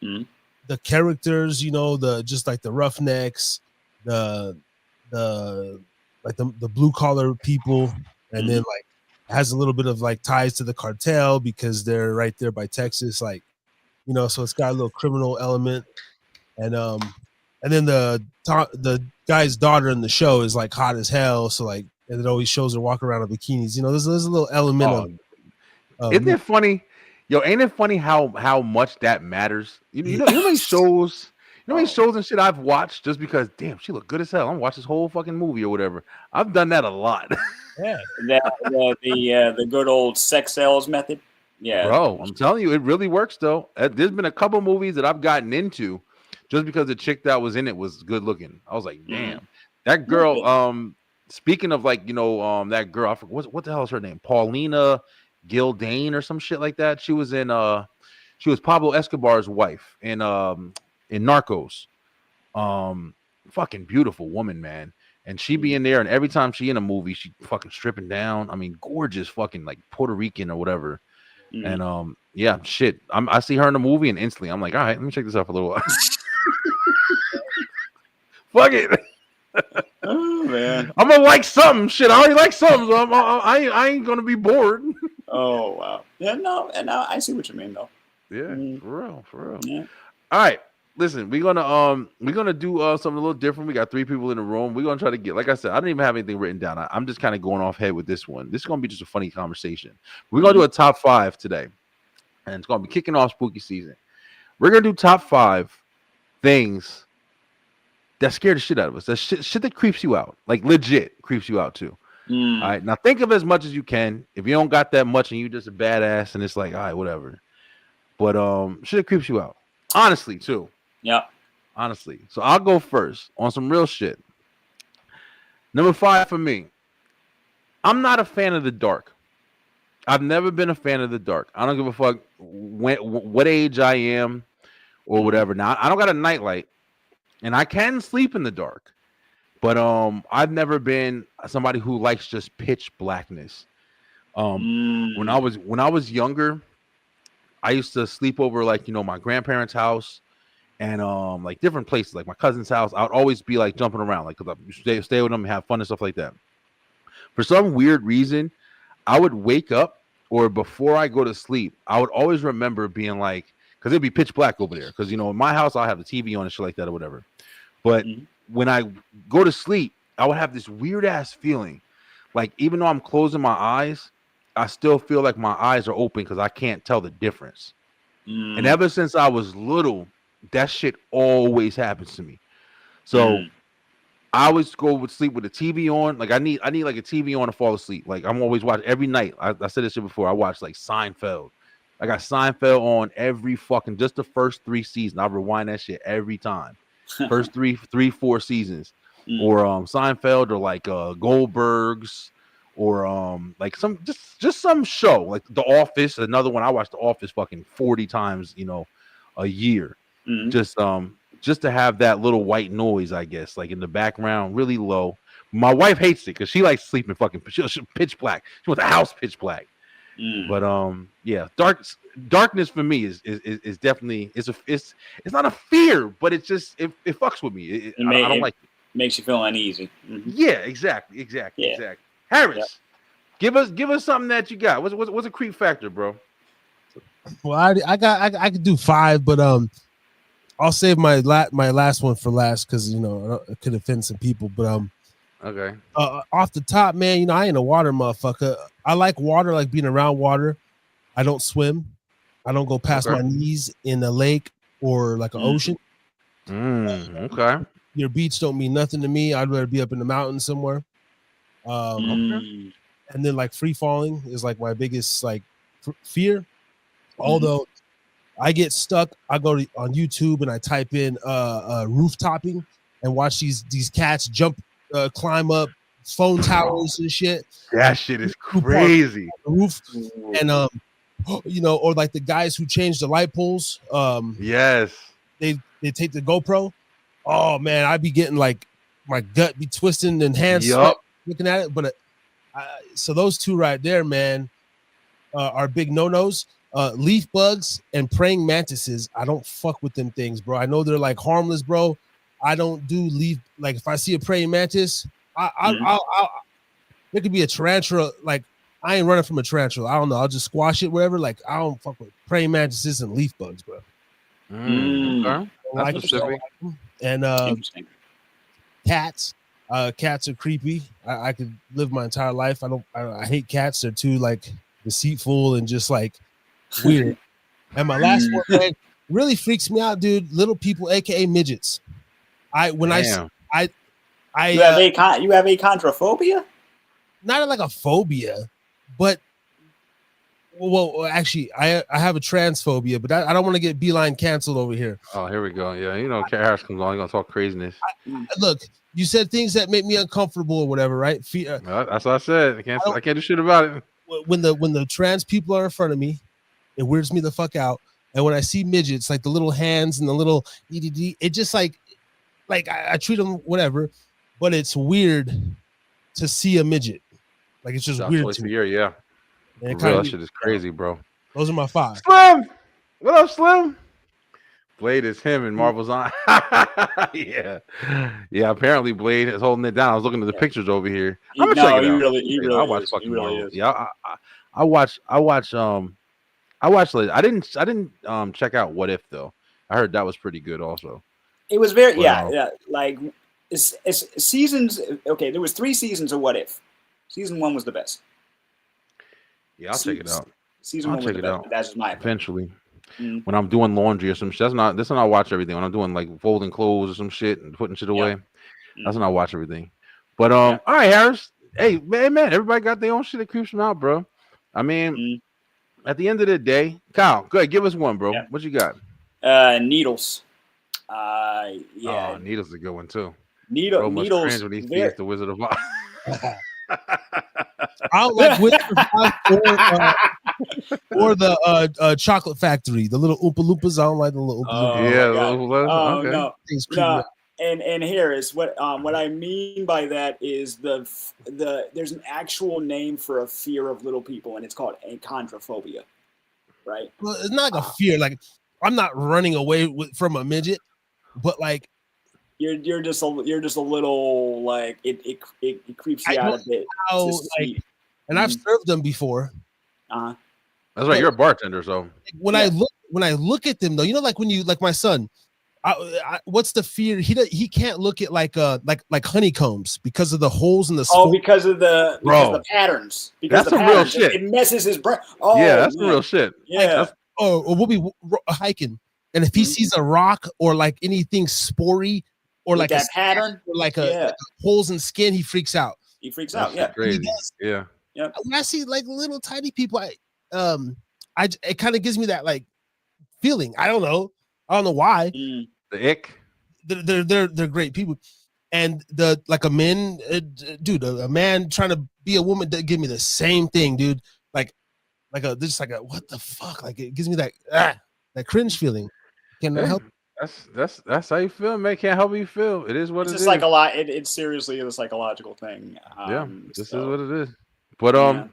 the characters, you know, just like the roughnecks, the blue collar people, and then like it has a little bit of like ties to the cartel because they're right there by Texas, like, you know, so it's got a little criminal element, and then the guy's daughter in the show is like hot as hell, so like, and it always shows her walking around in bikinis, you know. There's a little element of isn't it funny? Yo, ain't it funny how much that matters? You know how many shows, and shit I've watched just because, damn, she looked good as hell. I'm gonna watch this whole fucking movie or whatever. I've done that a lot. Yeah, the good old sex sales method. Yeah, bro, I'm telling you, it really works though. There's been a couple movies that I've gotten into just because the chick that was in it was good looking. I was like, damn, that girl. Speaking of like, you know, that girl, I forget what the hell is her name? Paulina Gildane or some shit like that. She was Pablo Escobar's wife in Narcos. Fucking beautiful woman, man. And she be in there, and every time she in a movie, she fucking stripping down. I mean, gorgeous, fucking like Puerto Rican or whatever. And yeah, shit. I see her in the movie, and instantly I'm like, all right, let me check this out for a little while. Fuck it. Oh man, I'm gonna like something. Shit, I already like something, so I ain't gonna be bored. Oh wow. Yeah, no, and I see what you mean though. Yeah, for real. Yeah. All right. Listen, we're gonna do something a little different. We got 3 people in the room. We're gonna try to get, like I said, I don't even have anything written down. I'm just kind of going off head with this one. This is gonna be just a funny conversation. We're gonna do a top 5 today, and it's gonna be kicking off spooky season. We're gonna do top 5 things that scare the shit out of us. That shit that creeps you out, like legit creeps you out too. All right, now think of as much as you can. If you don't got that much and you just a badass, and it's like, all right, whatever. But shit that creeps you out, honestly too. Yeah. Honestly. So I'll go first on some real shit. Number 5 for me. I'm not a fan of the dark. I've never been a fan of the dark. I don't give a fuck what age I am or whatever. Now I don't got a nightlight, and I can sleep in the dark. But I've never been somebody who likes just pitch blackness. When I was younger, I used to sleep over like, you know, my grandparents' house and like different places, like my cousin's house. I would always be like jumping around, like, because I stay with them and have fun and stuff like that. For some weird reason, I would wake up, or before I go to sleep, I would always remember being like, because it'd be pitch black over there. Because, you know, in my house, I'll have the TV on and shit like that or whatever. But when I go to sleep, I would have this weird ass feeling, like even though I'm closing my eyes, I still feel like my eyes are open because I can't tell the difference. And ever since I was little, that shit always happens to me. So I always go with sleep with the TV on. Like I need like a TV on to fall asleep. Like I'm always watching every night. I said this shit before. I watch like Seinfeld. I got Seinfeld on every fucking just the first 3 seasons. I rewind that shit every time. First 4 seasons. Or Seinfeld or like Goldberg's or like some just some show like The Office. Another one I watch The Office fucking 40 times, a year. Just to have that little white noise, I guess, like in the background, really low. My wife hates it because she likes sleeping fucking pitch black. She wants the house pitch black. But yeah, darkness for me is definitely it's not a fear, but it fucks with me. I don't like it. Makes you feel uneasy. Yeah, exactly. Harris, give us something that you got. What's a creep factor, bro? Well, I could do 5, but I'll save my last one for last because it could offend some people. But okay. Off the top, man, I ain't a water motherfucker. I like water, like being around water. I don't swim. I don't go past my knees in a lake or like an ocean. Okay. Your beach don't mean nothing to me. I'd rather be up in the mountains somewhere. And then like free falling is like my biggest like fear. Although I get stuck, I go on YouTube and I type in roof topping and watch these cats climb up phone towers and shit. That shit is crazy. Roof and or like the guys who change the light poles. Yes, they take the GoPro. Oh man, I'd be getting like my gut be twisting and hands looking at it. But so those two right there, man, are big no-nos. Leaf bugs and praying mantises. I don't fuck with them things, bro. I know they're like harmless, bro. I don't do leaf. Like if I see a praying mantis, I'll there could be a tarantula. Like I ain't running from a tarantula. I don't know. I'll just squash it wherever. Like I don't fuck with praying mantises and leaf bugs, bro. Okay. That's specific. And cats. Cats are creepy. I could live my entire life. I hate cats. They're too like deceitful and just like weird. And my last one, man, really freaks me out, dude. Little people, aka midgets. You have achondrophobia? Not like a phobia, but well, actually, I have a transphobia, but I don't want to get B-Line canceled over here. Oh, here we go. Yeah, Harris comes on, he's gonna talk craziness. Look, you said things that make me uncomfortable or whatever, right? That's what I said. I can't do shit about it. When the trans people are in front of me, it weirds me the fuck out. And when I see midgets, like the little hands and the little EDD, it just like I treat them whatever, but it's weird to see a midget. Like it's just weird to me. Yeah. That shit is crazy, bro. Those are my 5. Slim, what up, Slim? Blade is him and Marvel's on. Yeah. Apparently, Blade is holding it down. I was looking at the pictures over here. I'm gonna check it out. He really I watch fucking really Marvel. Yeah, I watch. I didn't check out What If though. I heard that was pretty good also. It was very like it's seasons. Okay, there was 3 seasons of What If. Season 1 was the best. Yeah, I'll check it out. Season 1 was the best. That's just my opinion. Eventually. When I'm doing laundry or some shit, that's when I watch everything. When I'm doing like folding clothes or some shit and putting shit away, that's when I watch everything. But all right, Harris. Hey, man, everybody got their own shit that creeps them out, bro. I mean, at the end of the day, Kyle, go ahead, give us one, bro. What you got? Needles. Needles is a good one too. Needles. When he sees the Wizard of Oz. I don't like Wizard of Oz or the Chocolate Factory, the little Oompa Loompas. I don't like the little Oompa Loompas. No. And here is what I mean by that is there's an actual name for a fear of little people, and it's called achondrophobia, right? Well, it's not like a fear. Like I'm not running away from a midget, but like you're just a little like it creeps you out a bit. And I've served them before. Uh-huh. That's right. You're a bartender, so when I look at them though, like when you like my son, What's the fear? He can't look at like honeycombs because of the holes in the Oh, because of the patterns. Because that's the some real patterns. shit. It messes his brain. Oh, yeah, that's man. some real shit. Yeah. Like, or we'll be hiking, and if he sees a rock or like anything spory or like that pattern, or like a holes in skin, he freaks out. He freaks That's out. Yeah, crazy. He does. Yeah. When I see like little tiny people, it kind of gives me that like feeling. I don't know why. The ick. They're great people, and a man trying to be a woman that give me the same thing, dude. Like what the fuck? Like it gives me that cringe feeling. Can I help? That's how you feel, man. Can't help you feel. It is what it is. It's seriously a psychological thing. This is what it is. But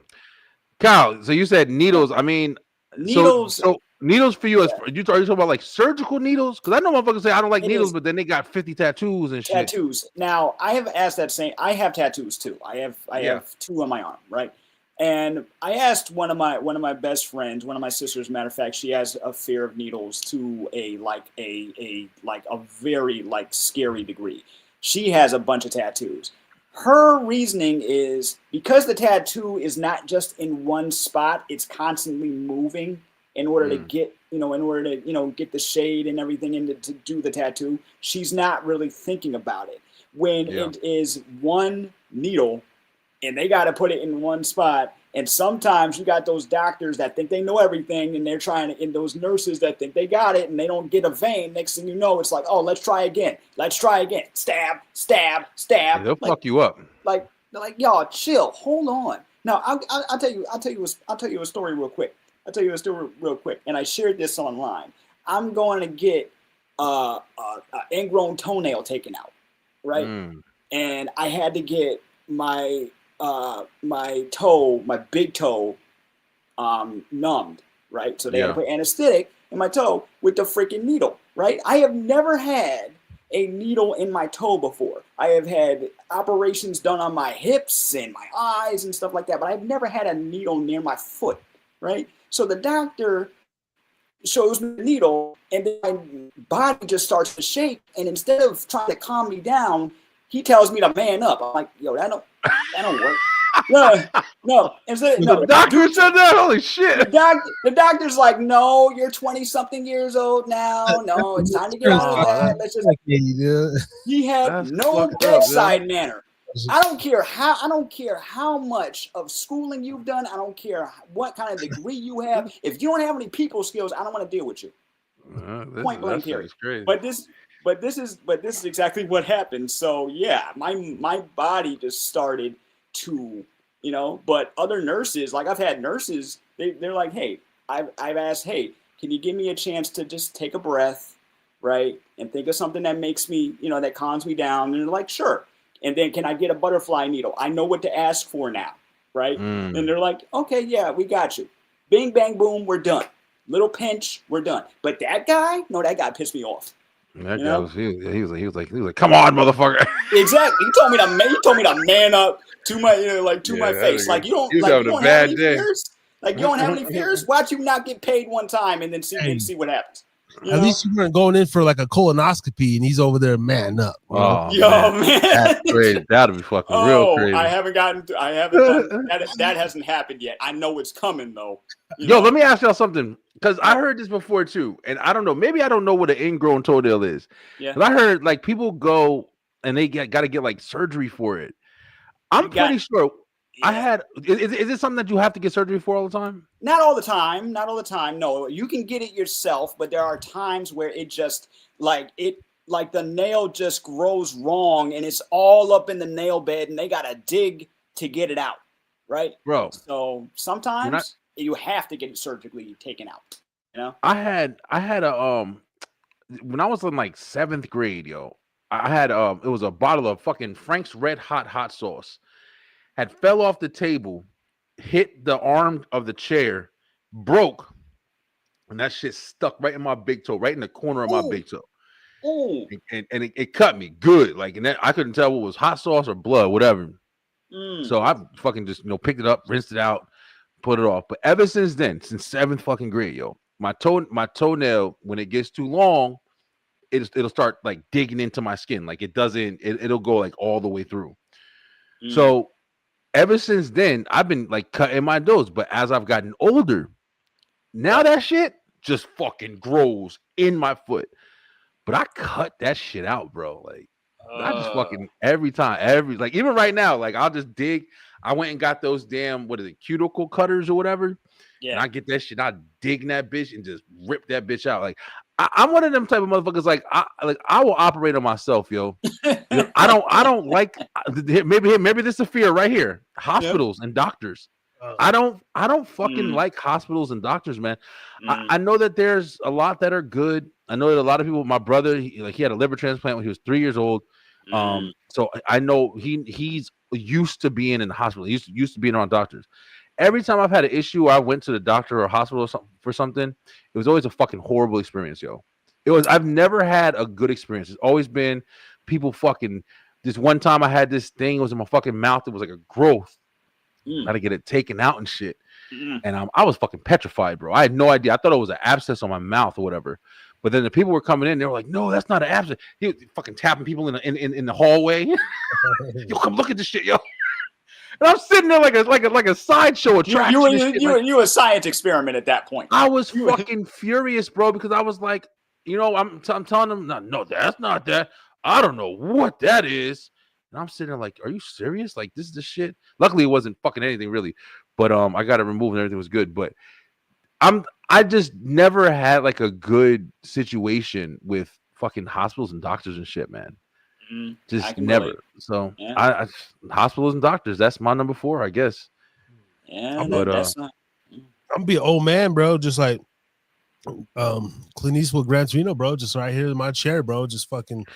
Kyle, so you said needles. I mean, needles. So needles for you? Are you talking about like surgical needles? Because I know motherfuckers say I don't like needles, but then they got 50 tattoos and shit. Tattoos. Now I have asked that same. I have tattoos too. I have 2 on my arm, right? And I asked one of my best friends, one of my sisters. Matter of fact, she has a fear of needles to a very scary degree. She has a bunch of tattoos. Her reasoning is because the tattoo is not just in one spot; it's constantly moving in order to get get the shade and everything in to do the tattoo. She's not really thinking about it when it is one needle. And they got to put it in one spot. And sometimes you got those doctors that think they know everything, and they're trying to, and those nurses that think they got it, and they don't get a vein. Next thing you know, it's like, oh, let's try again. Let's try again. Stab, stab, stab. Yeah, they'll fuck you up. Like y'all, chill. Hold on. Now, I'll tell you a story real quick. And I shared this online. I'm going to get an ingrown toenail taken out, right? And I had to get my big toe numbed, right? So they had to put anesthetic in my toe with the freaking needle, right? I have never had a needle in my toe before. I have had operations done on my hips and my eyes and stuff like that, but I've never had a needle near my foot, right? So the doctor shows me the needle, and then my body just starts to shake, and instead of trying to calm me down, he tells me to man up. I'm like, yo, that don't work. No. The doctor said that? Holy shit. The doctor's like, no, you're 20-something years old now. No, it's time to get out of that. Let's just. He had no bedside manner. I don't care how much of schooling you've done. I don't care what kind of degree you have. If you don't have any people skills, I don't want to deal with you. Point blank period. But this is exactly what happened. So yeah, my body just started to, but other nurses, like I've had nurses, they're like, hey, I've asked, hey, can you give me a chance to just take a breath, right? And think of something that makes me, that calms me down. And they're like, sure. And then can I get a butterfly needle? I know what to ask for now, right? And they're like, okay, yeah, we got you. Bing, bang, boom, we're done. Little pinch, we're done. But that guy pissed me off. That guy was he was like, come on, motherfucker. Exactly. He told me to man up to my face. Like you don't have any fears. Like you don't have any fears. Watch you not get paid one time and then see what happens. At least you weren't going in for like a colonoscopy and he's over there man up. Oh, man. That's crazy. That'll be fucking real crazy. I haven't done that hasn't happened yet. I know it's coming though. Let me ask y'all something. Because I heard this before too, and I don't know. Maybe I don't know what an ingrown toenail is. Yeah. But I heard like people go and they got to get like surgery for it. I'm pretty sure. Yeah. I had. Is it something that you have to get surgery for all the time? Not all the time. No, you can get it yourself, but there are times where it just the nail just grows wrong and it's all up in the nail bed, and they gotta dig to get it out, right, bro? So sometimes. You have to get it surgically taken out. I had a when I was in like 7th grade, I had it was a bottle of fucking Frank's Red Hot sauce. Had fell off the table, hit the arm of the chair, broke, and that shit stuck right in my big toe, right in the corner of my big toe. And it cut me good. Like, and I couldn't tell what was hot sauce or blood, whatever. So I fucking just picked it up, rinsed it out, put it off. But ever since then, since 7th fucking grade, my toenail, when it gets too long, it'll start like digging into my skin. Like it'll go like all the way through. Mm. So ever since then, I've been like cutting my dose. But as I've gotten older, now that shit just fucking grows in my foot. But I cut that shit out, bro. Like I just fucking every time, like even right now, like I'll just dig. I went and got those damn cuticle cutters or whatever. Yeah. And I get that shit. I dig in that bitch and just rip that bitch out. Like I'm one of them type of motherfuckers. Like I will operate on myself, yo. I don't like maybe this is a fear right here. Hospitals and doctors. I don't fucking like hospitals and doctors, man. I know that there's a lot that are good. I know that a lot of people. My brother, he had a liver transplant when he was 3 years old. So I know he's used to being in the hospital. He used to being around doctors. Every time I've had an issue, I went to the doctor or hospital for something. It was always a fucking horrible experience, yo. I've never had a good experience. It's always been people fucking. This one time I had this thing. It was in my fucking mouth. It was like a growth. I had to get it taken out and shit. And I was fucking petrified, bro. I had no idea. I thought it was an abscess on my mouth or whatever. But then the people were coming in. They were like, "No, that's not an abscess." He was fucking tapping people in the hallway. Yo, come look at this shit, yo. And I'm sitting there like a sideshow attraction. You were a science experiment at that point. I was fucking furious, bro, because I was like, I'm telling them, no, that's not that. I don't know what that is. And I'm sitting there like, are you serious? Like, this is the shit. Luckily, it wasn't fucking anything really, but I got it removed and everything was good. But I just never had like a good situation with fucking hospitals and doctors and shit, man. Just never. Relate. So I hospitals and doctors. That's my number 4, I guess. Yeah, that's not. I'm gonna be an old man, bro. Just like Clint Eastwood, Gran Torino, bro. Just right here in my chair, bro. Just fucking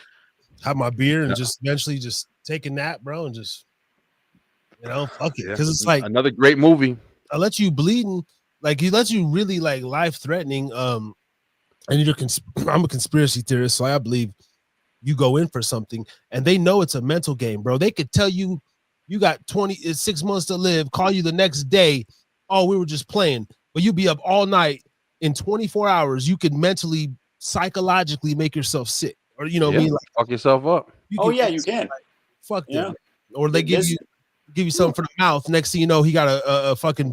have my beer and just eventually just take a nap, bro, and just fuck it, because it's like another great movie. I let you bleeding, like he lets you really like life threatening. And I'm a conspiracy theorist, so I believe you go in for something and they know it's a mental game, bro. They could tell you got 6 months to live, call you the next day. Oh, we were just playing, but you be up all night. In 24 hours, you could mentally, psychologically make yourself sick, or like fuck yourself up. You can. Like, fuck them. Or they give you something for the mouth. Next thing you know, he got a fucking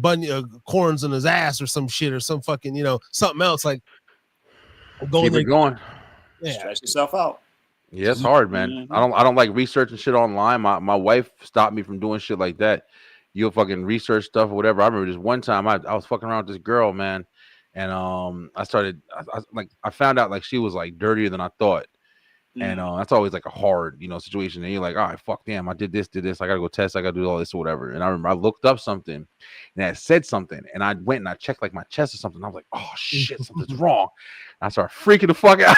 corns on his ass or some shit or some fucking something else. Like keep it going. Yeah. Stress yourself out. Yeah, it's hard, man. I don't like researching shit online. My wife stopped me from doing shit like that. You'll fucking research stuff or whatever. I remember this one time I was fucking around with this girl, man, and I found out like she was like dirtier than I thought. And that's always like a hard, situation. And you're like, all right, fuck, damn, I did this. I gotta go test. I gotta do all this or whatever. And I remember I looked up something, and it said something, and I went and I checked like my chest or something. I was like, oh shit, something's wrong. And I started freaking the fuck out.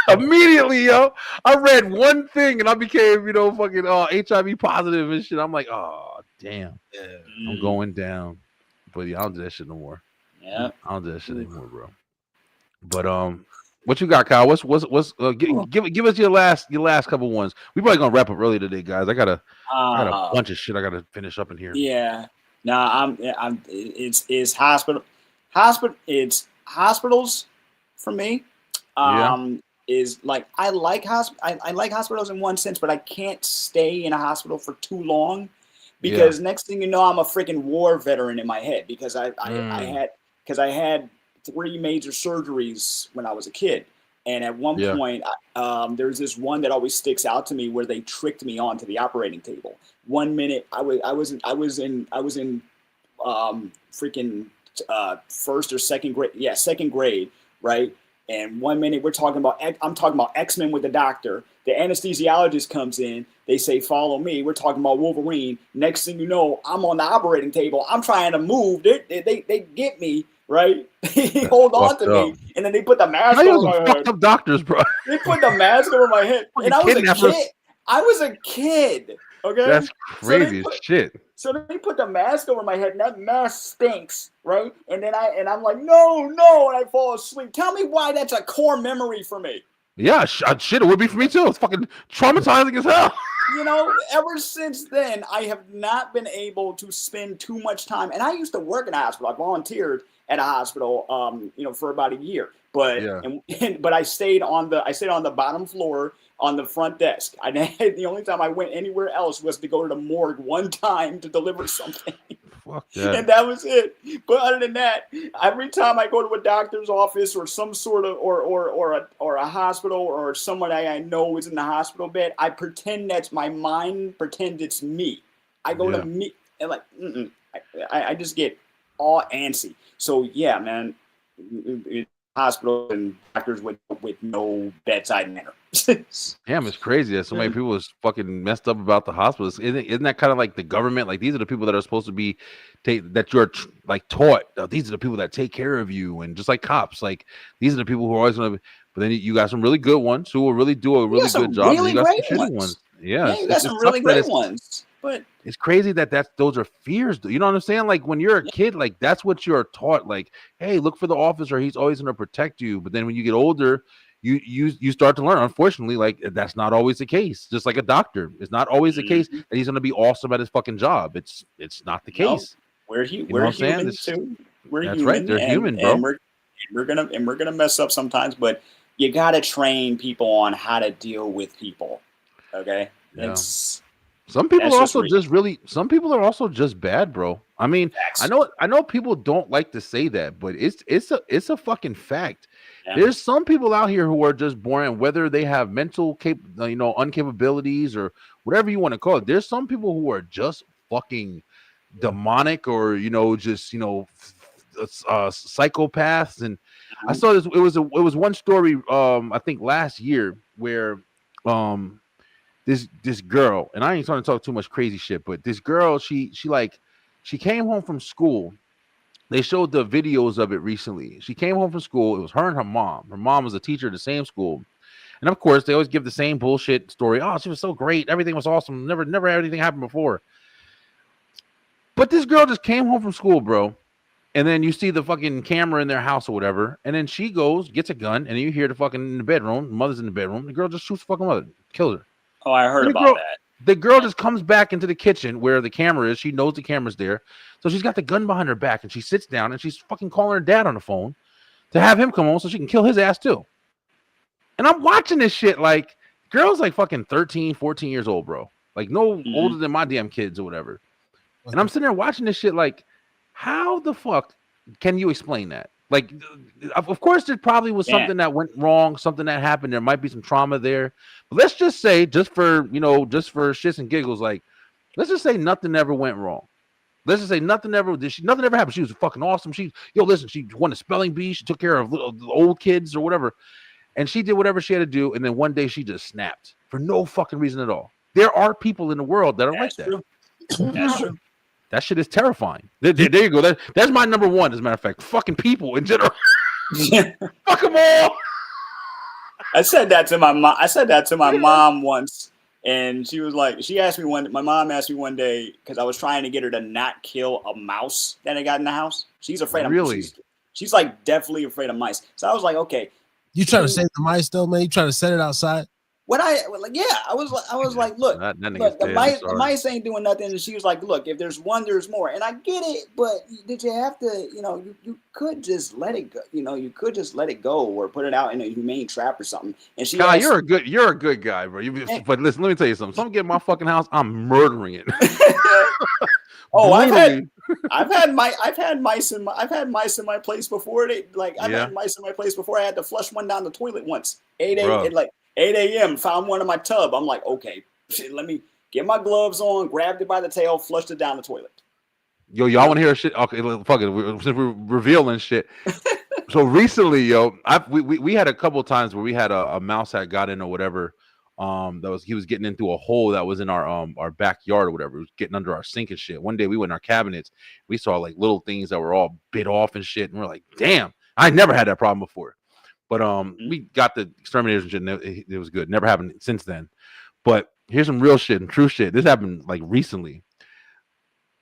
Immediately, yo, I read one thing and I became, fucking HIV positive and shit. I'm like, oh damn, I'm going down. But I don't do that shit no more. Yeah, I don't do that shit anymore, bro. But what you got, Kyle? What's give us your last couple ones. We probably gonna wrap up early today, guys. I got a bunch of shit I gotta finish up in here. Yeah, it's hospitals for me. Is like I like hospitals in one sense, but I can't stay in a hospital for too long because next thing you know, I'm a freaking war veteran in my head because I had 3 major surgeries when I was a kid, and at one point, there's this one that always sticks out to me where they tricked me onto the operating table. 1 minute I was in freaking first or second grade, second grade, right? And 1 minute I'm talking about X-Men with the doctor. The anesthesiologist comes in. They say, follow me. We're talking about Wolverine. Next thing you know, I'm on the operating table. I'm trying to move. They get me, right? They hold on to me. And then they put the mask over my head. Fucked up doctors, bro. They put the mask over my head. And I was a kid. Okay? That's crazy as shit. So they put the mask over my head, and that mask stinks, right? And then I'm like, no, and I fall asleep. Tell me why that's a core memory for me. Yeah, shit, it would be for me too. It's fucking traumatizing as hell. Ever since then, I have not been able to spend too much time. And I used to work in a hospital. I volunteered at a hospital, for about a year. But Yeah. but I stayed on the bottom floor on the front desk. The only time I went anywhere else was to go to the morgue one time to deliver something. Fuck that. And that was it. But other than that, every time I go to a doctor's office or some sort of or a hospital or someone I know is in the hospital bed, I pretend that's my mind, pretend it's me. I go to me and like I just get all antsy. So yeah, man, hospital and doctors with no bedside manner. Damn, it's crazy that so many people is fucking messed up about the hospitals. Isn't that kind of like the government? Like these are the people that are supposed to be that you're like taught. These are the people that take care of you, and just like cops, like these are the people who are always going to. But then you got some really good ones who will really do a really good job. Really and you got great some shitty ones. ones. Yeah, you got some really great ones. But it's crazy that those are fears. You know what I'm saying? Like when you're a kid, like that's what you're taught. Like, hey, look for the officer. He's always going to protect you. But then when you get older, you start to learn. Unfortunately, like that's not always the case. Just like a doctor, it's not always the case that he's going to be awesome at his fucking job. It's not the case. We're human too. We're that's human. Right. They're human, bro. And we're gonna mess up sometimes. But you gotta train people on how to deal with people. Okay. Yeah. Some people are also some people are also just bad, bro. I mean, I know people don't like to say that, but it's a fucking fact. Yeah. There's some people out here who are just born, whether they have mental uncapabilities or whatever you want to call it. There's some people who are just fucking demonic or psychopaths. And I saw this. It was one story I think last year where this girl, and I ain't trying to talk too much crazy shit, but this girl, she came home from school. They showed the videos of it recently. She came home from school. It was her and her mom. Her mom was a teacher at the same school. And of course, they always give the same bullshit story. Oh, she was so great. Everything was awesome. Never had anything happen before. But this girl just came home from school, bro. And then you see the fucking camera in their house or whatever. And then she goes, gets a gun, and then you hear the fucking in the bedroom. The mother's in the bedroom. The girl just shoots the fucking mother, kills her. Oh, I heard about that. The girl just comes back into the kitchen where the camera is. She knows the camera's there. So she's got the gun behind her back, and she sits down, and she's fucking calling her dad on the phone to have him come home so she can kill his ass too. And I'm watching this shit like, girl's like fucking 13, 14 years old, bro. Like no older than my damn kids or whatever. And I'm sitting there watching this shit like, how the fuck can you explain that? Like, of course, there probably was something that went wrong, something that happened. There might be some trauma there. But let's just say, just for shits and giggles, like, let's just say nothing ever went wrong. Let's just say nothing ever happened. She was fucking awesome. She won a spelling bee. She took care of little old kids or whatever. And she did whatever she had to do. And then one day she just snapped for no fucking reason at all. There are people in the world that are like that. That's true. That shit is terrifying. There you go. That's my number one, as a matter of fact. Fucking people in general. Fuck them all. I said that to my mom. I said that to my mom once, and she was like, my mom asked me one day, because I was trying to get her to not kill a mouse that I got in the house. She's afraid of mice. She's like definitely afraid of mice. So I was like, okay. You trying to save the mice though, man? You trying to set it outside? I was like, look, the mice ain't doing nothing. And she was like, look, if there's one, there's more. And I get it, but did you have to, you could just let it go. You could just let it go or put it out in a humane trap or something. And she, Kyle, you're a good guy, bro. But listen, let me tell you something. Someone get in my fucking house, I'm murdering it. Oh, I've had mice in my place before. Had mice in my place before. I had to flush one down the toilet once. 8 a.m. found one in my tub. I'm like, okay, shit, let me get my gloves on, grabbed it by the tail, flushed it down the toilet. Yo, y'all want to hear shit? Okay, fuck it. Since we're revealing shit. So recently, yo, we had a couple of times where we had a mouse that got in or whatever. He was getting into a hole that was in our backyard or whatever. It was getting under our sink and shit. One day we went in our cabinets, we saw like little things that were all bit off and shit, and we're like, damn, I never had that problem before. But we got the exterminators and shit, and it was good. Never happened since then. But here's some real shit and true shit. This happened like recently.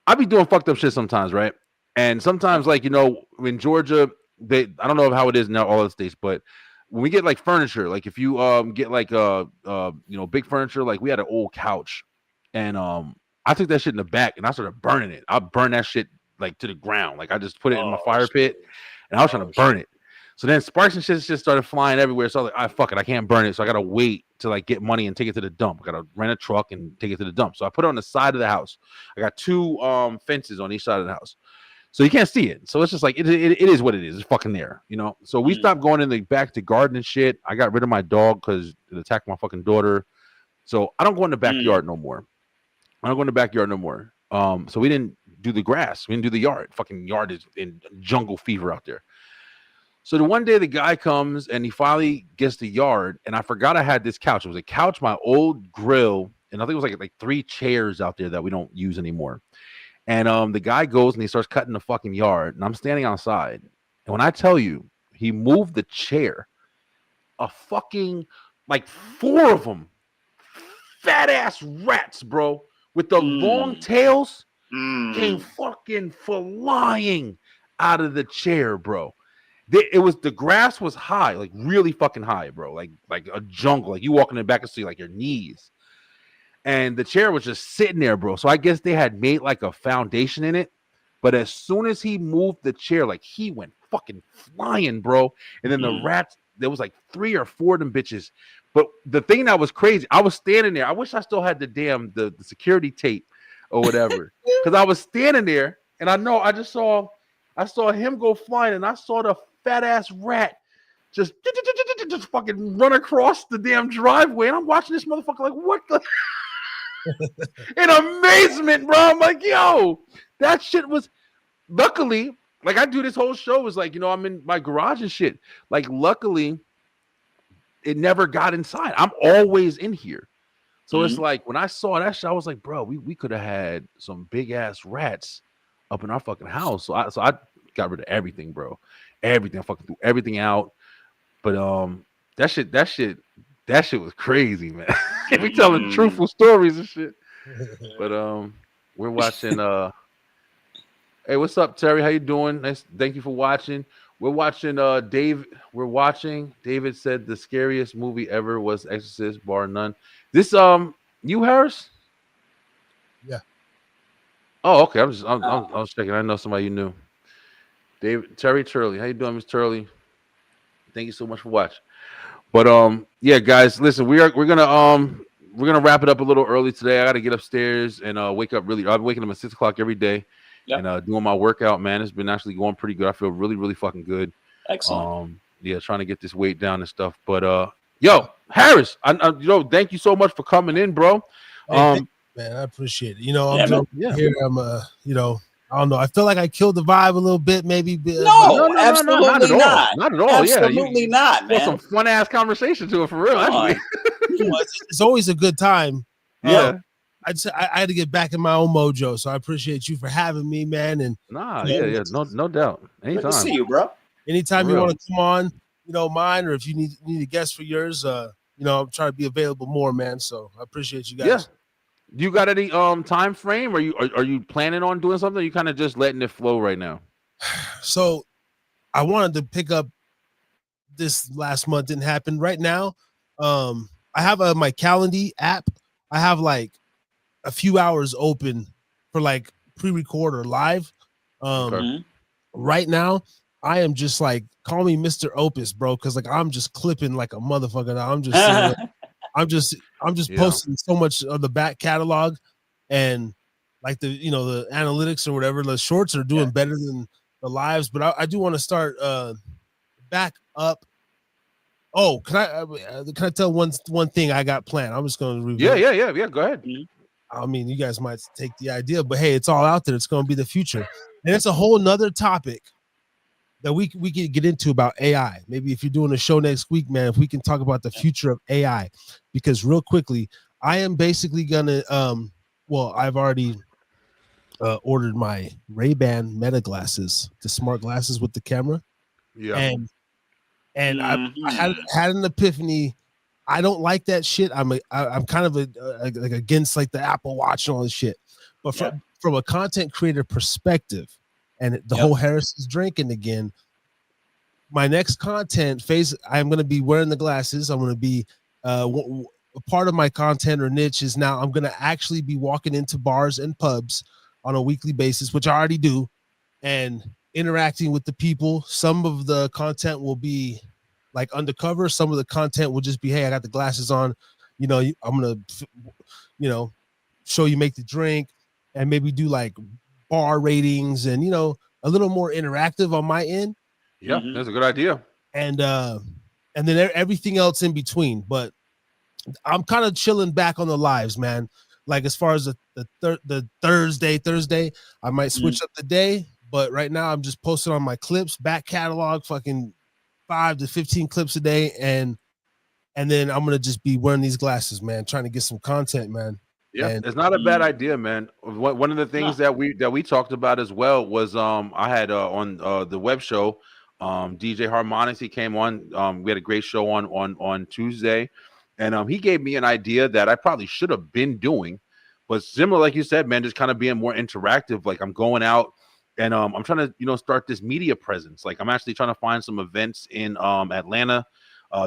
I be doing fucked up shit sometimes, right? And sometimes, like, in Georgia, I don't know how it is now, all the states, but when we get like furniture, like if you get like big furniture, like we had an old couch, and I took that shit in the back and I started burning it. I burned that shit like to the ground. Like I just put it in my Oh, fire shit. pit, and I was trying Oh, to burn it. So then sparks and shit just started flying everywhere. So I was like, fuck it, I can't burn it. So I gotta wait to like get money and take it to the dump. I gotta rent a truck and take it to the dump. So I put it on the side of the house. I got two fences on each side of the house, so you can't see it. So it's just like it is what it is. It's fucking there, you know. So we stopped going in the back to garden and shit. I got rid of my dog because it attacked my fucking daughter. So I don't go in the backyard no more. I don't go in the backyard no more. So we didn't do the grass. We didn't do the yard. Fucking yard is in jungle fever out there. So the one day the guy comes and he finally gets the yard, and I forgot I had this couch. It was a couch, my old grill, and I think it was like 3 chairs out there that we don't use anymore. And the guy goes and he starts cutting the fucking yard, and I'm standing outside. And when I tell you, he moved the chair, a fucking like 4 of them, fat ass rats, bro, with the long tails, came fucking flying out of the chair, bro. It was the grass was high, like really fucking high, bro, like a jungle. Like you walk in the back and see like your knees, and the chair was just sitting there, bro. So I guess they had made like a foundation in it, but as soon as he moved the chair, like he went fucking flying, bro. And then the rats, there was like 3 or 4 of them bitches. But the thing that was crazy, I was standing there. I wish I still had the security tape or whatever, because I was standing there, and I saw him go flying, and I saw the fat ass rat just fucking run across the damn driveway, and I'm watching this motherfucker like, what the in amazement, bro. I'm like, yo, that shit was luckily, like I do this whole show is like, you know, I'm in my garage and shit. Like, luckily, it never got inside. I'm always in here. So it's like when I saw that shit, I was like, bro, we could have had some big ass rats up in our fucking house. So I got rid of everything, bro. Everything. I fucking threw everything out. But that shit was crazy, man. We telling truthful stories and shit. But we're watching hey, what's up, Terry? How you doing? Nice, thank you for watching. We're watching David said the scariest movie ever was Exorcist, bar none. This you, Harris? Yeah. Oh, okay. I was checking. I know somebody you knew. Terry Turley. How you doing, Miss Turley? Thank you so much for watching. But yeah, guys, listen, we're gonna wrap it up a little early today. I gotta get upstairs and wake up early. I'm waking up at 6 o'clock every day and doing my workout, man. It's been actually going pretty good. I feel really, really fucking good. Excellent. Yeah, trying to get this weight down and stuff. But yo, Harris, thank you so much for coming in, bro. Hey, man, I appreciate it. You know, I'm here. I'm I don't know. I feel like I killed the vibe a little bit, maybe. No, absolutely not. Not at all. Absolutely not, man. Some fun ass conversation to it for real. Actually, it's always a good time. Yeah. I had to get back in my own mojo, so I appreciate you for having me, man. And no doubt. Anytime. Good to see you, bro. Anytime you want to come on, mine, or if you need a guest for yours, I'm trying to be available more, man. So I appreciate you guys. Yeah. You got any time frame? Are you planning on doing something? Or you kind of just letting it flow right now? So I wanted to pick up this last month, didn't happen. Right now, I have my Calendar app. I have like a few hours open for like pre-record or live. Right now, I am just like, call me Mr. Opus, bro, because like I'm just clipping like a motherfucker. I'm just I'm just posting so much of the back catalog, and like the analytics or whatever. The shorts are doing better than the lives, but I do want to start back up. Oh, can I tell one thing I got planned? I'm just going to review. Yeah. Go ahead. I mean, you guys might take the idea, but hey, it's all out there. It's going to be the future, and it's a whole nother topic that we can get into about AI. Maybe if you're doing a show next week, man, if we can talk about the future of AI, because real quickly, I am basically gonna I've already ordered my Ray-Ban Meta glasses, the smart glasses with the camera. Yeah. And I had an epiphany. I don't like that shit. I'm kind of like against like the Apple Watch and all this shit. But from a content creator perspective, and the whole Harris is drinking again, my next content phase, I'm going to be wearing the glasses. I'm going to be a part of my content or niche is now I'm going to actually be walking into bars and pubs on a weekly basis, which I already do. and interacting with the people. Some of the content will be like undercover. Some of the content will just be, hey, I got the glasses on. You know, I'm going to, you know, show you make the drink and maybe do like bar ratings and, you know, a little more interactive on my end. Yeah, that's a good idea. And then everything else in between. But I'm kind of chilling back on the lives, man. Like as far as the Thursday, I might switch up the day, but right now I'm just posting on my clips, back catalog, fucking 5 to 15 clips a day, and then I'm gonna just be wearing these glasses, man, trying to get some content, man. Yeah, And it's not a bad idea, man. One of the things that we talked about as well was I had on the web show DJ Harmonics. He came on. We had a great show on Tuesday, and he gave me an idea that I probably should have been doing, but similar, like you said, man, just kind of being more interactive. Like I'm going out and I'm trying to start this media presence. Like I'm actually trying to find some events in Atlanta.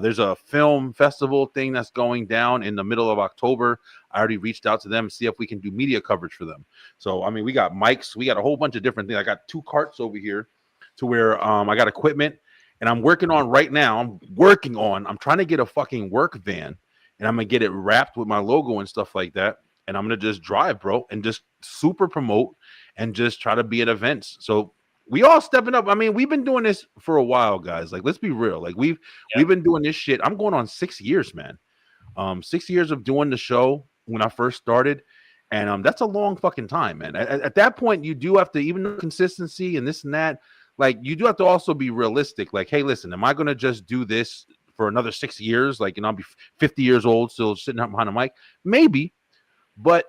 There's a film festival thing that's going down in the middle of October. I already reached out to them to see if we can do media coverage for them. So, I mean, we got mics. We got a whole bunch of different things. I got 2 carts over here to where I got equipment. And I'm working on right now. I'm trying to get a fucking work van. And I'm going to get it wrapped with my logo and stuff like that. And I'm going to just drive, bro, and just super promote and just try to be at events. So, we all stepping up. I mean, we've been doing this for a while, guys. Like, let's be real. Like, we've been doing this shit. I'm going on 6 years, man. 6 years of doing the show when I first started, and that's a long fucking time, man. At that point, you do have to, even though consistency and this and that, like, you do have to also be realistic. Like, hey, listen, am I going to just do this for another 6 years? Like, I'll be 50 years old, still sitting up behind a mic, maybe, but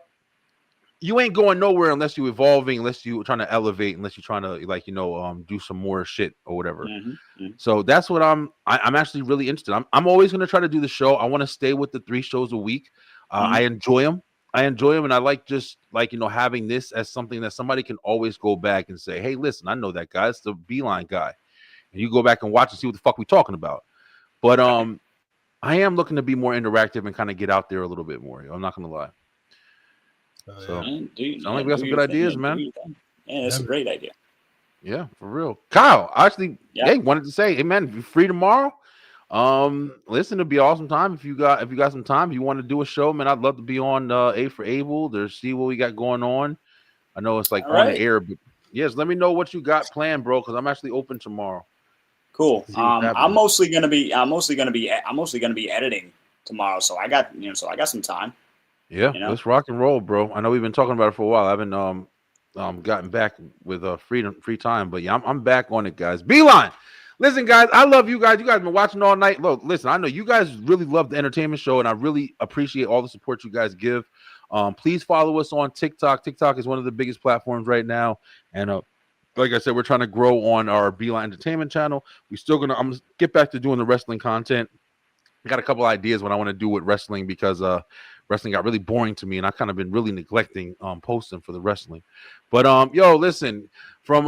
you ain't going nowhere unless you're evolving, unless you're trying to elevate, unless you're trying to do some more shit or whatever. So that's what I'm actually really interested. I'm always going to try to do the show. I want to stay with the 3 shows a week. I enjoy them. And I like just having this as something that somebody can always go back and say, hey, listen, I know that guy. It's the B-Line guy. And you go back and watch and see what the fuck we're talking about. But I am looking to be more interactive and kind of get out there a little bit more. I'm not going to lie. So, sound like we got some good ideas, man. Yeah, it's a great idea. Yeah, for real. Kyle, actually, wanted to say, hey, man, if you're free tomorrow, listen, it'll be awesome time. If you got some time, if you want to do a show, man, I'd love to be on A for Able to see what we got going on. I know it's like on the air, but yes, let me know what you got planned, bro, because I'm actually open tomorrow. Cool. I'm mostly gonna be editing tomorrow, so I got some time. Yeah, let's rock and roll, bro. I know we've been talking about it for a while. I haven't gotten back with free time, but yeah, I'm back on it, guys. B-Line, listen, guys, I love you guys. You guys been watching all night. Look, listen, I know you guys really love the entertainment show, and I really appreciate all the support you guys give. Please follow us on TikTok. TikTok is one of the biggest platforms right now, and like I said, we're trying to grow on our B-Line Entertainment channel. I'm gonna get back to doing the wrestling content. I got a couple ideas what I want to do with wrestling because wrestling got really boring to me, and I kind of been really neglecting posting for the wrestling. But listen, from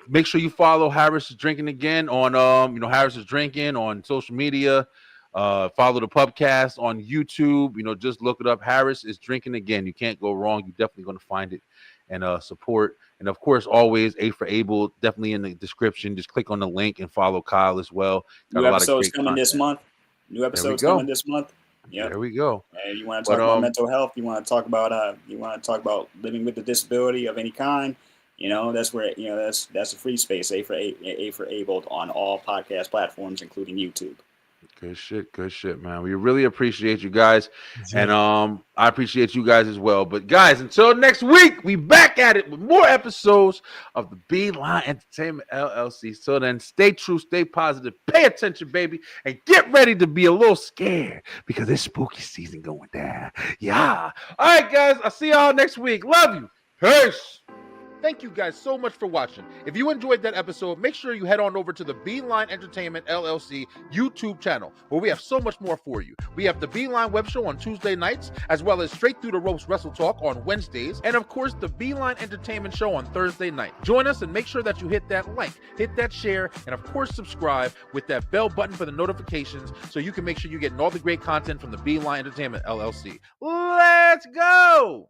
make sure you follow Harris is Drinking Again on Harris is Drinking on social media. Follow the Pubcast on YouTube. Just look it up. Harris is Drinking Again. You can't go wrong. You're definitely going to find it and support. And of course, always A for Able, definitely in the description. Just click on the link and follow Kyle as well. Got New episodes coming this month. Coming this month. Yeah, there we go. You want to talk about mental health? You want to talk about living with a disability of any kind? That's where that's a free space. A for Able on all podcast platforms, including YouTube. Good shit, man. We really appreciate you guys, and I appreciate you guys as well. But guys, until next week, we back at it with more episodes of the B-Line Entertainment LLC. So then, stay true, stay positive, pay attention, baby, and get ready to be a little scared because it's spooky season going down. Yeah. All right, guys. I'll see y'all next week. Love you. Peace. Thank you guys so much for watching. If you enjoyed that episode, make sure you head on over to the B-Line Entertainment LLC YouTube channel, where we have so much more for you. We have the B-Line web show on Tuesday nights, as well as Straight Through the Ropes Wrestle Talk on Wednesdays, and of course, the B-Line Entertainment show on Thursday night. Join us and make sure that you hit that like, hit that share, and of course, subscribe with that bell button for the notifications so you can make sure you're getting all the great content from the B-Line Entertainment LLC. Let's go!